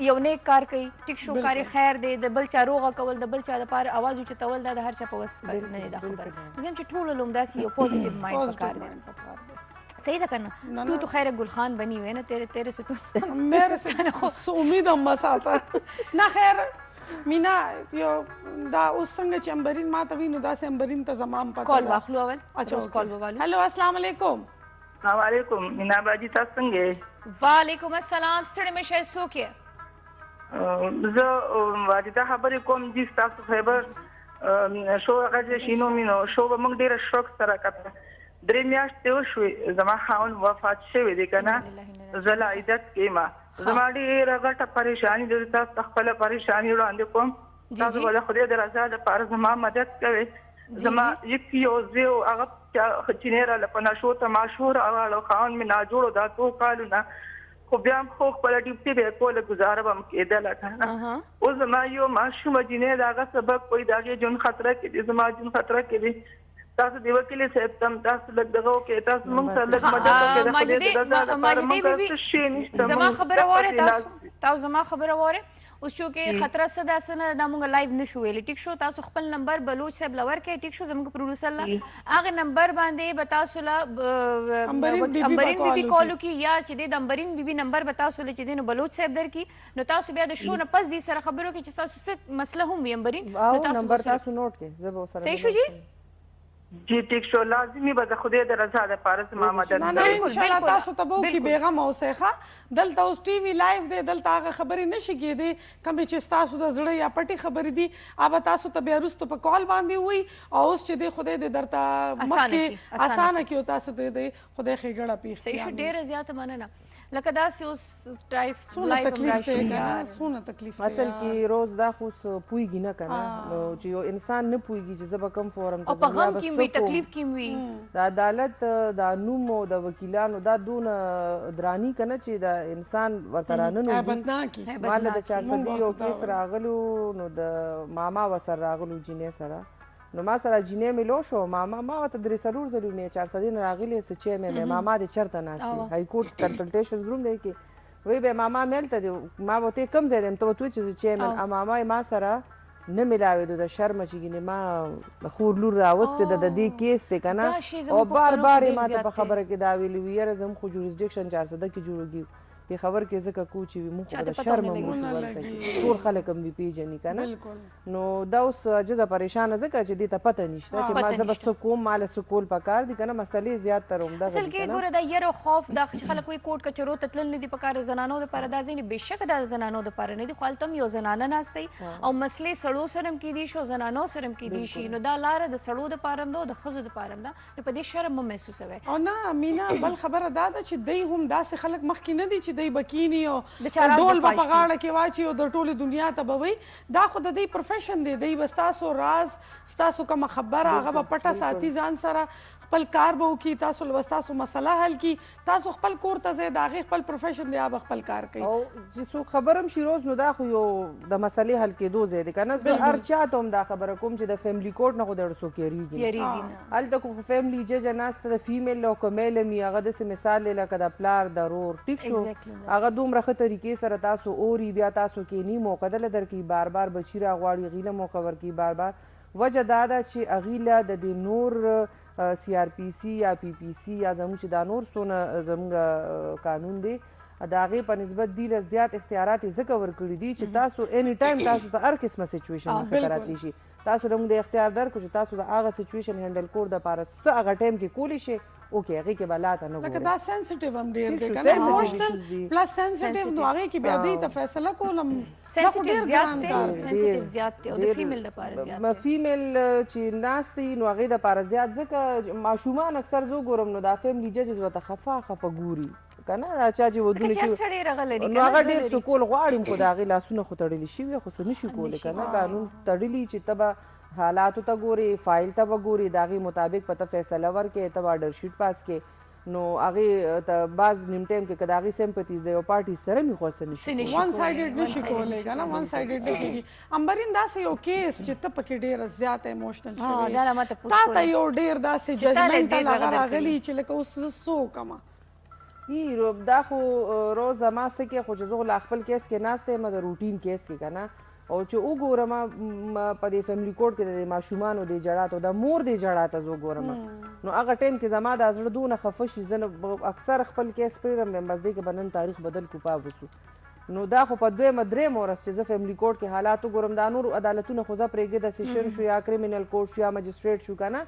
[SPEAKER 1] یو نیک کار کوي ټیک شو کار خیر دی د بل چا روغه کول د بل چا دپاره اواز اوچتول دا د هر چا په وس نه دی دا خبره زه یم چې ټولو له همداسې یو پوزیټیو مایند پکار دی صحیح ده کنه تو خیر گلخان بنی ہوئے نا تیرے سے تو
[SPEAKER 2] میرے سے امید هم مساته نه خیر مینا یو دا اوس څنګه چې امبرین ما ته وي نو داسې امبرین ته زما هم پته
[SPEAKER 1] کال واخلو اول اوس کال ووالو
[SPEAKER 2] هلو السلام علیکم
[SPEAKER 5] السلام علیکم مینا باجی تاسو څنګه یې
[SPEAKER 1] وعلیکم السلام ستړی مه شئ څوک یې
[SPEAKER 5] زه واجده خبرې کوم چې ستاسو خیبر شو هغه چې شینو مینو شو به موږ ډېره شوق سره کتله 3 میاشتې وشوې زما خاوند وفات شوی دی که نه زه لا عزت کېما زما ډېره غټه پریشاني ده تاسو ته خپله پریشاني وړاندې کوم تاسو به د خدای د رضا دپاره زما مدد کوئ زما یو زوی و هغه چینۍ راله په نشو ته ماشهوره واړو خاوند مې ناجوړو دا 2 کالونه خو بیا هم خو خپله ډیوټي به یې کوله ګزاره به هم کېدله که نه اوس زما یو ماشومه جینۍ د هغه سبق وایي د هغې ژوند خطره کې دی زما ژوند خطره کې دی تاسو د وکیل صاحب ته تاسو لږ دغه وکړئ تاسو موږ سره لږ مدد وکړئ د خدای د رضا لپاره موږ څه شی نشته
[SPEAKER 1] زما خبره واورئ تاسو زما خبره واورئ اوس چونکې خطره څه داسې نه دا موږ لایو نشو ویلی ټیک شو تاسو خپل نمبر بلوچ صاحب له ورکړئ ټیک شو زموږ پروډوسر له هغې نمبر باندې به تاسو له امبرین بیبي کال وکړي یا چې دی د امبرین بیبي نمبر به تاسو له چې دی نو بلوچ صاحب درکړي نو تاسو بیا د شو نه پس دې سره خبرې وکړئ چې تاسو څه مسله هم وي امبرین
[SPEAKER 4] نمبر تاسو نوٹ کړئ زه به ورسره
[SPEAKER 1] صحیح شو جی
[SPEAKER 5] جی ټیک شو لازمي به د خدای د رضا دپاره زما مدد
[SPEAKER 2] نه انشاءالله تاسو ته به وکړي بېغمه اوسئ ښه دلته اوس ټي وي لایف دی دلته هغه خبرې نشي کېدی کومې چې ستاسو د زړه یا پټې خبرې دي هغه تاسو ته بیا وروسته په کال باندې وایي او اوس چې دی خدای دې درته مخکې اسانه کړي او تاسو ته دی خدای ښېګړه پېښ
[SPEAKER 1] صحیح شو ډېره زیاته مننه لکه داسې اوس ټایپ
[SPEAKER 2] څونه تکلیف دی که نه څونه تکلیف دی
[SPEAKER 4] اصل کې روز دا خو پوهېږي نه که نه نو چې یو انسان نه پوهېږي چې زه به کوم فورم
[SPEAKER 1] او په غم کې وي تکلیف کې وي
[SPEAKER 4] د عدالت دا نوم او د وکیلانو دا دونه دراني که نه چې د انسان ورته راننوځي ما له د 400 یو کیس راغلو نو د ماما ورسره راغلو جینۍ سره نو ما سره جینۍ مې لو شو ماما ما ورته 3-4 ځلې مې 400 نه راغلې څه چې مې ماما دې چېرته ناست دی هائی کورټ کنسلټیشن روم دی کې وایي به ماما مې هلته دی ما به ورته یې کوم ځای دی ته ورته وایي چې زه چیرمن ماما یې ما سره نه ملاوېدو د شرمه چې ګینې ما د خور لور راوستې ده د دې کیس دی که
[SPEAKER 1] دا
[SPEAKER 4] نه
[SPEAKER 1] شی
[SPEAKER 4] او
[SPEAKER 1] زموږ
[SPEAKER 4] بار
[SPEAKER 1] پښتنو
[SPEAKER 4] بار
[SPEAKER 1] کې
[SPEAKER 4] یې
[SPEAKER 1] ډېر
[SPEAKER 4] ما ته
[SPEAKER 1] زیات
[SPEAKER 4] په
[SPEAKER 1] دی.
[SPEAKER 4] خبره کې دا ویلي وي یاره زموږ خو جوریسډکشن 400 کې جوړېږي پېښور کې ځکه کو چې وي موږ خو
[SPEAKER 1] چاته
[SPEAKER 4] د
[SPEAKER 1] پته
[SPEAKER 4] شرمه
[SPEAKER 1] ونه
[SPEAKER 4] مو
[SPEAKER 2] لګي.
[SPEAKER 4] شو
[SPEAKER 2] ونه
[SPEAKER 4] ورته
[SPEAKER 2] لګي.
[SPEAKER 4] کې ټول خلک هم دې پېژني که نه
[SPEAKER 2] بالکل
[SPEAKER 4] نو دا اوس عجزه پریشانه ځکه چې دې ته پته نشته چې ما
[SPEAKER 1] پته
[SPEAKER 4] زه به
[SPEAKER 1] نشته.
[SPEAKER 4] څه کوم ماله څه کول پکار دي که نه مسلې زیات تر همدغه
[SPEAKER 1] اصل
[SPEAKER 4] دي
[SPEAKER 1] کې
[SPEAKER 4] که نه
[SPEAKER 1] ګوره دا یره او خوف دا چې خلک وایي کوټ کچرو ته تلل نه دي پکار زنانو دپاره دا ځینې بېشکه دا زنانو دپاره نه دي خو هلته هم یو زنانه ناستی او مسلې سړو سره هم کیدی شي او زنانو سره هم کیدی شي نو دا لاره د سړو دپاره هم ده او د ښځو دپاره هم ده نو په دې شرم مه محسوسوئ
[SPEAKER 2] او نه مینا بل خبره دا ده چې دی هم داسې خلک مخکې نه دي چې دی بکینی او
[SPEAKER 1] د چا راز
[SPEAKER 2] ډول به
[SPEAKER 1] دفاع
[SPEAKER 2] په غاړه کې واچي او د ټولې دنیا ته به وایي دا خو د دې پروفیشن دی دی به ستاسو راز ستاسو کومه خبره هغه به پټه ساتي ځان سره خپل کار به وکړي تاسو به ستاسو مسله حل کړي تاسو خپل کور ته ځئ د هغې خپل پروفیشن دی هغه خپل کار کوي
[SPEAKER 4] او چې څوک خبر هم شي روز نو دا خو یو د مسلې حل کېدو ځای دی که نه زه هر چا ته هم دا خبره کوم چې د فیملي کوډ نه خو د څوک یېرېږي
[SPEAKER 1] یریږي نه
[SPEAKER 4] هلته خو فیملي ججه ناسته د فیمیل او که میل هم وي هغه داسې مثال دی لکه د پلار د رور ټیک شو
[SPEAKER 1] Exactly.
[SPEAKER 4] هغه دومره ښه طریقې سره تاسو اوري بیا تاسو کینی موقع دله درکوي بار بار بچي راغواړي هغې له موقع ورکوي بار بار وجه دا ده چې هغې له د دې نور سی آر پی سی یا پی پی سی یا زموږ چې دا نور څونه زموږ قانون دی د هغې په نسبت دې له زیات اختیارات یې ځکه ورکړي دي چې تاسو اني ټایم تاسو ته هر قسمه سچویشن مخې ته راتلی شي تاسو له موږ د اختیار درکړو چې تاسو د هغه سچویشن هینډل کول دپاره څه هغه ټایم کې کولی شئ اوکې هغې کې به لا ته نه
[SPEAKER 2] لکه
[SPEAKER 4] ګورئ
[SPEAKER 2] دا سنسټیو هم ډېر دی
[SPEAKER 4] ٹھیک
[SPEAKER 2] که
[SPEAKER 4] شو،
[SPEAKER 2] نه
[SPEAKER 4] sensitive
[SPEAKER 2] ایموشنل
[SPEAKER 4] issues دي.
[SPEAKER 2] پلس سنسټیو نو هغې کې بیا دې ته فیصله کول هم دا خو
[SPEAKER 1] سنسټیو
[SPEAKER 2] ډېر
[SPEAKER 1] زیات
[SPEAKER 2] ګران
[SPEAKER 1] دی
[SPEAKER 2] کار دی
[SPEAKER 1] سنسټیو زیات دی او د فیمیل دپاره زیات دی
[SPEAKER 4] فیمیل چې ناست وي نو هغې دپاره زیات ځکه ماشومان اکثر زه ګورم نو دا فیملي ججز ورته خفه ګوري که نه دا چا چې ودونه
[SPEAKER 1] ځکه چې هر
[SPEAKER 4] شي
[SPEAKER 1] سړی رغه لري
[SPEAKER 4] نو هغه ډېر څه کول غواړي خو د هغې لاسونه خو تړلي شوي خو څه نشي کولی که نه قانون تړلي چې ته به حالاتو ته ګورې فایل ته به ګورې د هغې مطابق به ته فیصله ورکې ته به اډر شیټ پاس کې نو هغې ته بعض نیم ټایم کې که د هغې سیمپتیز د یو پارټي سره مې خو څه نشي
[SPEAKER 2] ون سایډډ نشي کولی که نه ون سایډډ نه کېږي امبرین داسې یو کیس چې ته پکې ډېره زیاته ایموشنل شوې
[SPEAKER 1] دا له ما تپوس
[SPEAKER 2] تا
[SPEAKER 1] کولی.
[SPEAKER 2] ته یو ډېر داسې
[SPEAKER 1] چې تا له ډېر
[SPEAKER 2] ججمنټل
[SPEAKER 1] هغه
[SPEAKER 2] هغه
[SPEAKER 1] درکوي.
[SPEAKER 2] راغلی چې لکه اوس زه څه وکړمه
[SPEAKER 4] دا خو روزه ما څه کې خو چې زه خو لا خپل کیس کې ناسته یم د روټین کیس کې که نه او چې وګورم په دې فیملي کوډ کې د ماشومانو د جړا ته د مور د جړا ته زه وګورم نو هغه ټایم کې زما دا زړه دونه خفه شي زه اکثر خپل کیس پرېږدم بیا بس دی کې به نن تاریخ بدل کو پاب وسو نو دا خو په دویمه درېیمه ورځ چې زه فیملي کوډ کې حالات وګورم دا نور عدالتونه خو زه پرېږدې د سیشن شو یا کریمینل کوډ شو یا مجسټریټ شو که نه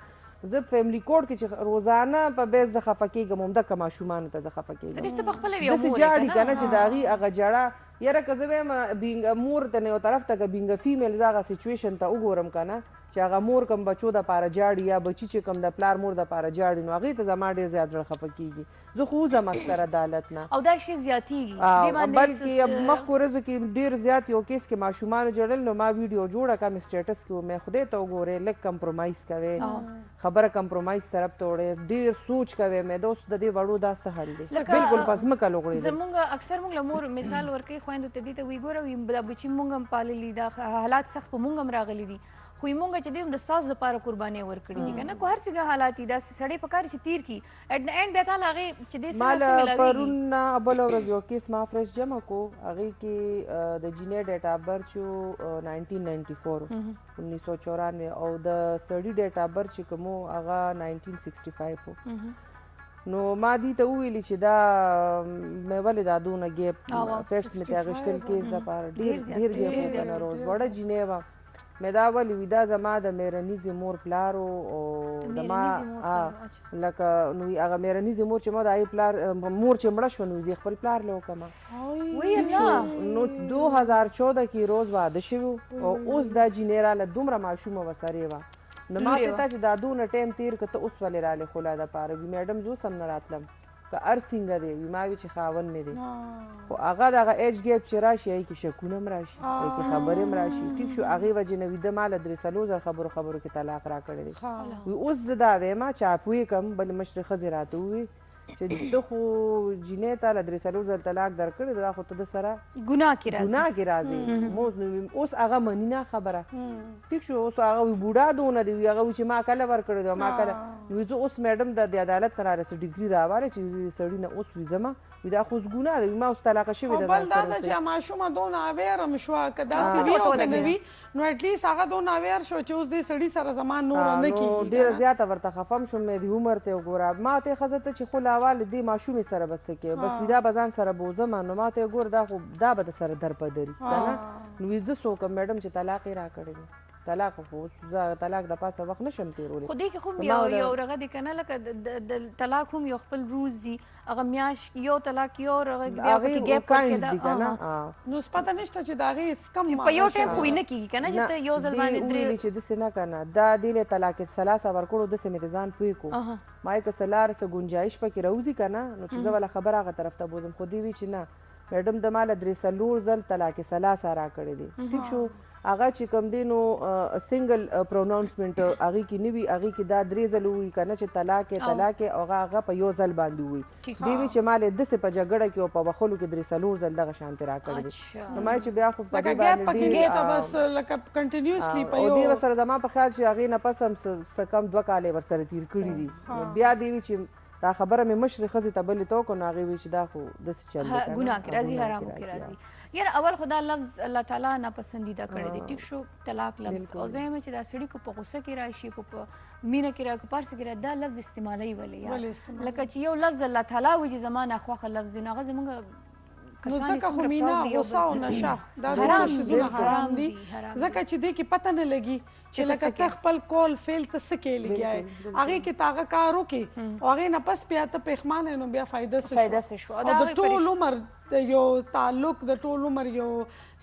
[SPEAKER 4] زه فیملي کوډ کې چې روزانه په بیس زه خفه کېږم همدغه ماشومانو ته زه خفه کېږم
[SPEAKER 1] ځکه چې ته پخپله یو
[SPEAKER 4] داسې
[SPEAKER 1] مور یې
[SPEAKER 4] جاړي
[SPEAKER 1] که
[SPEAKER 4] که
[SPEAKER 1] نه؟
[SPEAKER 4] نه چې د هغې هغه جړه یاره که زه وایم بینګ مور ته نه یو طرف ته که بینګ فیمیل زه هغه سچویشن ته وګورم که نه چې هغه مور کوم بچو دپاره جاړي یا بچي چې کوم د پلار مور دپاره جاړي نو هغې ته زما ډېر زیات زړه خفه کېږي زه خو وځم اکثر عدالت نه
[SPEAKER 1] او دا شی زیاتیږي دې باندې
[SPEAKER 4] بلکې مخکې ورځو کې ډېر زیات یو کیس کې ماشومانو جړل نو ما ویډیو جوړه کړه مې سټیټس کې مې خدای ته وګورې لږ کمپرومایز کوې خبره کمپرومایز طرف ته وړې ډېر سوچ کوې مې دا اوس د دې وړو دا څه حل دی بالکل په ځمکه لوغړېدل
[SPEAKER 1] زمونږ اکثر مونږ له مور مثال ورکوي خویندو ته دې ته وایي ګوره وایي دا بچي مونږ هم پاللي دا حالات سخت په مونږ هم راغلي دي خو مونږ چې دی هم د ستاسو دپاره قربانۍ ورکړي دي که نه کو هر څه حالات دي داسې سړی پکار چې تیر کړي اټ د اینډ بیا تا له هغې چې دې
[SPEAKER 4] ما
[SPEAKER 1] سره څه
[SPEAKER 4] له
[SPEAKER 1] ملاویږي
[SPEAKER 4] پرون نه بله ورځ یو کیس ما فرش جمع کو هغې کې د جینۍ ډیټ آف برث چې 1994 1994 او د سړي ډیټ آف برث چې کوم و هغه 1965 و نو ما دې ته وویلي چې دا مې ولې دا دونه ګیپ فیسټ مې ته اخیستل کیس دپاره ډېر ګیپ و که نه روز وړه جینۍ وه مې دا ولې وي دا زما د میرنیزې مور پلار او د ما لکه نو هغه میرنیزې مور چې ما د هغې پلار مور چې مړه شوه نو زه خپل پلار له وکړمه نو 2014 کې روز واده شوي او اوس دا جینۍ راله دومره ماشومه وسرې وه نو ما ته تا چې دا دونه ټایم تېر که ته اوس ولې رالې خو لا دپاره وي میډم زه اوس هم نه راتلم که هر څنګه دی وي ما وي چې خاوند مې دی خو هغه دغه ایج ګیپ چې راشي هغې کې شکونه هم راشي هغې کې خبرې هم راشي ټیک شو هغې وجې نه ویده ما له 3-4 خبرو کې طلاق راکړی دی وي اوس زه دا وایم چې اپوی کړم بلې مشرې ښځې راته ووایي چې ته خو جینۍ ته له 3-4 طلاق درکړی دا خو ته د سره
[SPEAKER 1] ګناه کې
[SPEAKER 4] راځي اوس هغه مني نه خبره ټیک شو اوس هغه وي بوډا دونه دی وي هغه وي چې ما کله ورکړی دی ما کله وي زه اوس میډم د عدالت نه رارسه ډګري راواله چې سړي نه اوس وي ځمه وي دا خو ګناه ده ما اوس طلاقه شوې ده
[SPEAKER 2] بل دا ده چې ماشومه دونه اویر هم شوه که داسې وي او که نه وي نو اټلیسټ هغه دونه اویر شو چې اوس دې سړي سره زما نوره نه کېږي
[SPEAKER 4] ډېره زیاته ورته خفه هم شوم د عمر ته وګوره ما ته ښځه ته چې خو لاوال دې ماشومې سره به څه کوې بس وي دا به ځان سره بوځم نو ما ته وګوره دا خو دا به د سره در په دري که نه نو زه څوک یم میډم چې طلاق یې راکړی دی طلاق خو زه طلاق د پاسه وخت نشم تېرولی
[SPEAKER 1] خو دې کې خو یو رغه دی که نه لکه د طلاق هم یو خپل روز دي هغه میاشت یو طلاق یو رغه بیا پکې ګیپ
[SPEAKER 2] نو پته نشته چې د هغې کم
[SPEAKER 1] په یو ټایم خو یې نه کېږي که نه چې ته یو ځل باندې
[SPEAKER 4] ویلي چې داسې نه که نه دا دې له طلاق ثلاثه ورکړو داسې مې د ځان پوه کړو ما یې که څه لاره څه ګنجایش پکې راوځي که نه نو چې زه وله خبره هغه طرف ته بوځم خو دې وي چې نه میډم د ما له 3 ځل طلاق ثلاثه راکړی دی ټیک شو هغه چې کوم دی نو سنګل پروناونسمنټ هغې کې نه وي هغې کې دا 3 ځل ووایي که نه چې طلاق او هغه په یو ځل باندې ووایي دې وي چې ما له داسې په جګړه کې او په بخښلو کې 3 ځل دغه شانتې راکړی دی نو ما چې بیا خو په دې باندې او دې ورسره زما په خیال چې هغې نه پس هم څه کم 2 کاله ورسره تېر کړي دي بیا دې وي چې دا خبره مې مشرې ښځې ته بلې ته وکړو نو هغې وایي چې دا خو داسې چل دی
[SPEAKER 1] ګناه کې راځي حرامو کې راځي یاره اول خو دا لفظ الله تعالی ناپسندیده کړی دی ټیک شو طلاق لفظ او زه یم چې دا سړي که په غوسه کې راشي که په مینه کې راشي که په هر څه کې راشي دا لفظ استعمالوي ولې لکه چې یو لفظ الله تعالی وایي چې زما ناخوښه لفظ دی نو هغه زموږ
[SPEAKER 2] نو ځکه خو مینا غوسه او نشه دا دواړه شیزونه حرام دي ځکه چې دې کې پته نه لګي چې لکه ته خپل کول فیل ته څه کې لګیای هغې کې ته هغه کار وکړې او هغې نه پس بیا ته پښیمانه نو بیا فایده څه شو او د ټول عمر یو تعلق د ټول عمر یو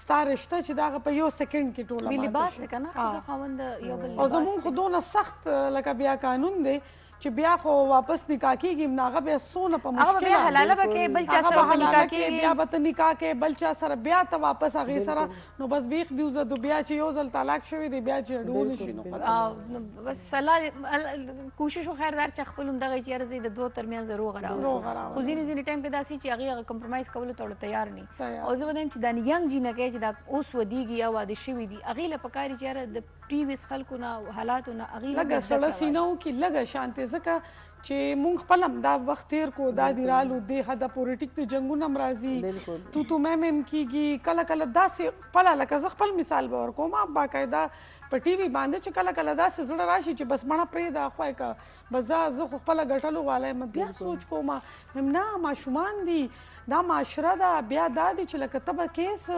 [SPEAKER 2] ستا رشته چې د هغه په یو سیکنډ کې ټوله ماته شو
[SPEAKER 1] لباس دی که نه ښځه خاوند یو بل
[SPEAKER 2] او زمونږ خو دونه سخت لکه بیا قانون دی چې بیا خو واپس نکاح کېږي نو هغه بیا څونه په مشکل
[SPEAKER 1] بیا حلاله به کې بل چا سره به نکاح کېږي
[SPEAKER 2] بیا به ته نکاح کې بل چا سره بیا ته واپس هغې سره نو بس بیخ دي وځه بیا چې یو ځل طلاق شوی دی بیا چې اډول شي نو
[SPEAKER 1] بس صلاح کوشش خو خیر دار چې خپل هم دغه چې یاره زه د دوه ترمنځ روغ راوړم خو ځینې ټایم کې داسې چې هغې هغه کمپرومایز کولو ته ورته تیار نه او زه به وایم چې دا ینګ جینکۍ چې دا اوس ودیږي یا واده شوي دي هغې له پکار چې یاره د پریویس خلکو نه حالاتو نه هغې
[SPEAKER 2] لږه سړه سینه وکړي لږه شانتې ځکه چې مونږ خپل هم دا وخت تېر کو دا دې رالو دې حده پورې ټیک د جنګونه هم راځي تو میم کېږي کله کله داسې خپله لکه زه خپل مثال به ورکوم باقاعده په ټي وي باندې چې کله کله داسې زړه راشي چې بس مړه پرېږده خدای که بس زه خو خپله ګټلو والی یم بیا سوچ کوم نه ماشومان دي دا معاشره ده بیا دا دی چې لکه ته به کیس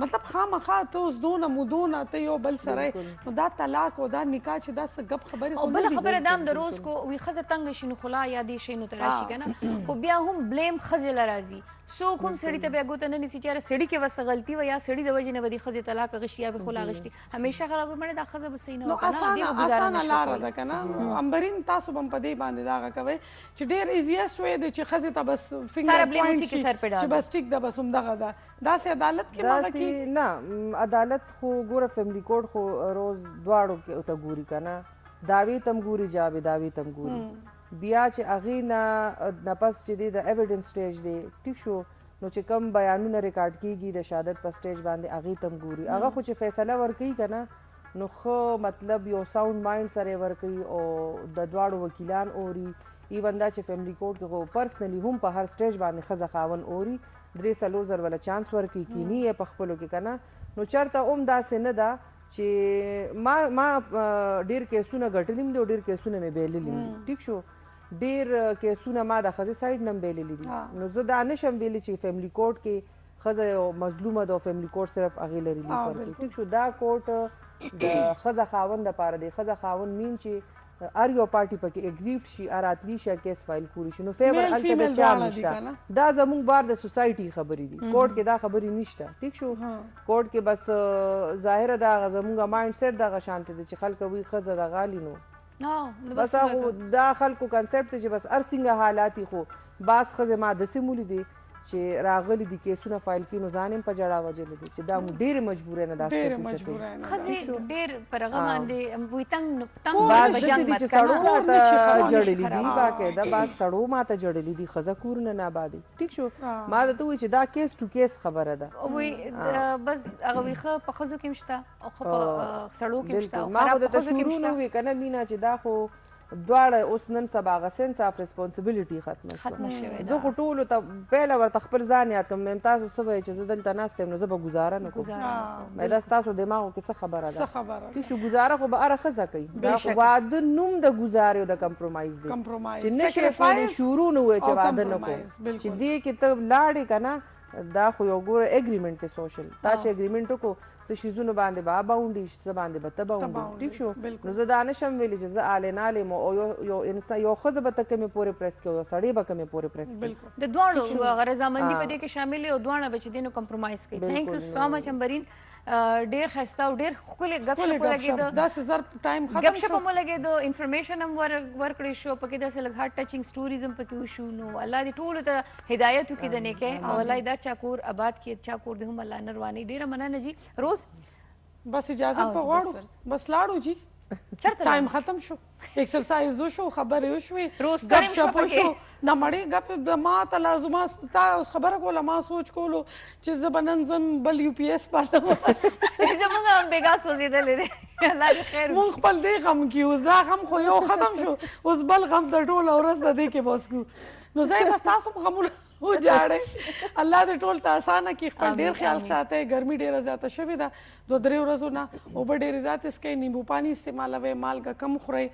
[SPEAKER 2] مطلب خامخا ته اوس دونه مودونه ته یو بل سره نو دا طلاق او دا نکاح چې دا څه ګپ خبرې
[SPEAKER 1] او بله خبره دا هم د روز کو وي ښځه تنګه شي نو خلا یا دې شی نو ته راشي که نه خو بیا هم بلیم ښځې له راځي څوک هم سړي ته بیا ګوته نه نیسي چې یاره سړي کې به څه غلطي وه یا سړي د وجې نه به دې ښځې طلاق اخیستي یا به خلا اخیستي همیشه خلک وایي مړې دا ښځه به صحیح نه وه
[SPEAKER 2] اسانه لاره ده که نه امبرین تاسو به هم په دې باندې دغه کوئ چې ډېر ایزیسټ وی دی چې ښځې ته بس فنګر پوینټ شي چې بس ټیک ده بس همدغه ده داسې عدالت کې مغه کې
[SPEAKER 4] نه عدالت خو ګوره فیملی کوډ خو روز دواړو کې ته ګوري که نه دعوې ته هم ګوري جاویداوي ته هم ګوري بیا چې هغې نه پس چې دی د ایویډنس سټیج دی ټیک شو نو چې کم بیانونه ریکارډ کېږي د شهادت په سټیج باندې هغې ته هم ګوري هغه خو چې فیصله ورکوي که نه نو ښه مطلب یو ساوند مایند سره یې ورکوي او د دواړو وکیلان اوري ایون دا چې فیملی کوډ کې خو پرسنلي هم په هر سټیج باندې ښځه خاوند اوري 3 ځل ولا چانس ورکوي کینی یې په خپلو کې که نه نو چېرته هم داسې نه ده چې ما ډېر کیسونه ګټلي هم دي او ډېر کیسونه مې بایللي هم دي ټیک شو ډېر کیسونه ما د ښځې سایډ نه هم بایللي دي نو زه دا نشم ویلی چې فیملی کوډ کې ښځه یو مظلومه ده او فیملی کوډ صرف هغې له ریلیف ورکوي ټیک شو دا کوډ د ښځه خاوند دپاره دی ښځه خاوند مین چې هر یو پارټي پکې اګریفټ شي راتلی شي کیس فایل کولی شي نو فیور هلته به چا نشته دا زموږ بار د سوسایټي خبرې دي کوډ کې دا خبرې نشته ټیک شو کوډ کې بس ظاهره دا زموږ مایند سیټ دغه شانتې دی چې خلک وایي ښځه د غالي نو بس هغه دا خلکو کنسپټ چې بس هر څنګه حالات خو بعض ښځې ما داسې مولی دي چې راغلي دي کیسونه فایل کړي نو ځان هم په ژړا وجلې دي چې دا مو ډېرې مجبورۍ نه دا
[SPEAKER 1] ښځې ډېر پر هغه باندې وایي
[SPEAKER 4] بعض داسې دي چې سړو ماته جړلي دي باقاعده بعض سړو ماته جړلي دي ښځه کورونه نه آبادوي ټیک شو ما درته وایي چې دا کیس ټو کیس خبره ده
[SPEAKER 1] وایي بس هغه وایي ښه په ښځو کې هم شته او ښه په سړو کې هم شته
[SPEAKER 4] ما خو درته شروع نه وي که نه مینا چې دا خو دواړه اوس نن سبا هغه سنس اف ریسپانسبیلیټي ختمه شوه. زه خو ټولو ته پیله ورته خپل ځان یاد کړم، میم تاسو څه وایئ چې زه دلته ناست یم نو زه به ګزاره نه کوم. دا ستاسو دماغو کې څه خبره ده؟ ټیک شو، ګزاره خو به هره ښځه کوي. دا خو واده نوم د ګزارې او د کمپرومایز دی چې نه شي خپلې شروع نه وایي چې واده نه کوم، چې دې کې ته لاړې که نه دا خو یو ګوره اګریمنټ دی سوشل. تا چې اګریمنټ وکړو څه شیزونو باندې به باونډي څه باندې به ته باونډي. ټیک شو، نو زه دا نشم ویلی چې زه آلې نالې م او یو ښځه به ته کمې پورې پریس کړي او یو سړی به کمې پورې پریس کړي.
[SPEAKER 1] د دواړو هغه رضامندي په دې کې شامل او دواړه به چې دی نو کمپرومایز کوي. تھینک یو سو مچ امبرین، ډېر ښایسته او ډېر ښکلی ګپ شپ ولګېده،
[SPEAKER 2] داسې زر ټایم ختم
[SPEAKER 1] ګپ شپ هم ولګېده، انفارمیشن هم ورکړی شو، پکې داسې لږ هارټ ټچینګ سټوریز هم پکې وشو. نو الله دې ټولو ته هدایت وکړي د نیکۍ او الله دې دا چا کور آباد کړي، چا کور دې هم الله نه روانوي. ډېره مننه جي. روز
[SPEAKER 2] بس اجازه په غواړو، بس لاړو جی، ټایم ختم شو، ایکسرسایز وشو، خبرې وشوې، ګپ شپ وشو. نه مړې ګپ ما ته لازمه تا اوس خبره کوله، ما سوچ کولو چې زه به نن ځم بل یو پی ایس پالم.
[SPEAKER 1] زموږ هم بېګا سوځېدلی دی. الله دې خیر
[SPEAKER 2] مونږ خپل دې غم کې اوس دا غم خو یو ختم شو، اوس بل غم د ټوله ورځ د دې کې بس کړو. نو ځای بس تاسو په غمونه وجاړئ. الله دې ټول ته اسانه کړي. خپل ډېر خیال ساتئ، ګرمي ډېره زیاته شوې ده 2-3 ورځو نه. اوبه ډېرې زیاتې څښئ، نیمبو پانی استعمالوئ، مالګه کم خورئ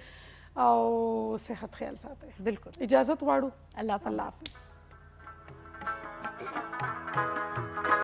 [SPEAKER 2] او صحت خیال ساتئ.
[SPEAKER 1] بالکل
[SPEAKER 2] اجازت غواړو.
[SPEAKER 1] الله
[SPEAKER 2] حافظ.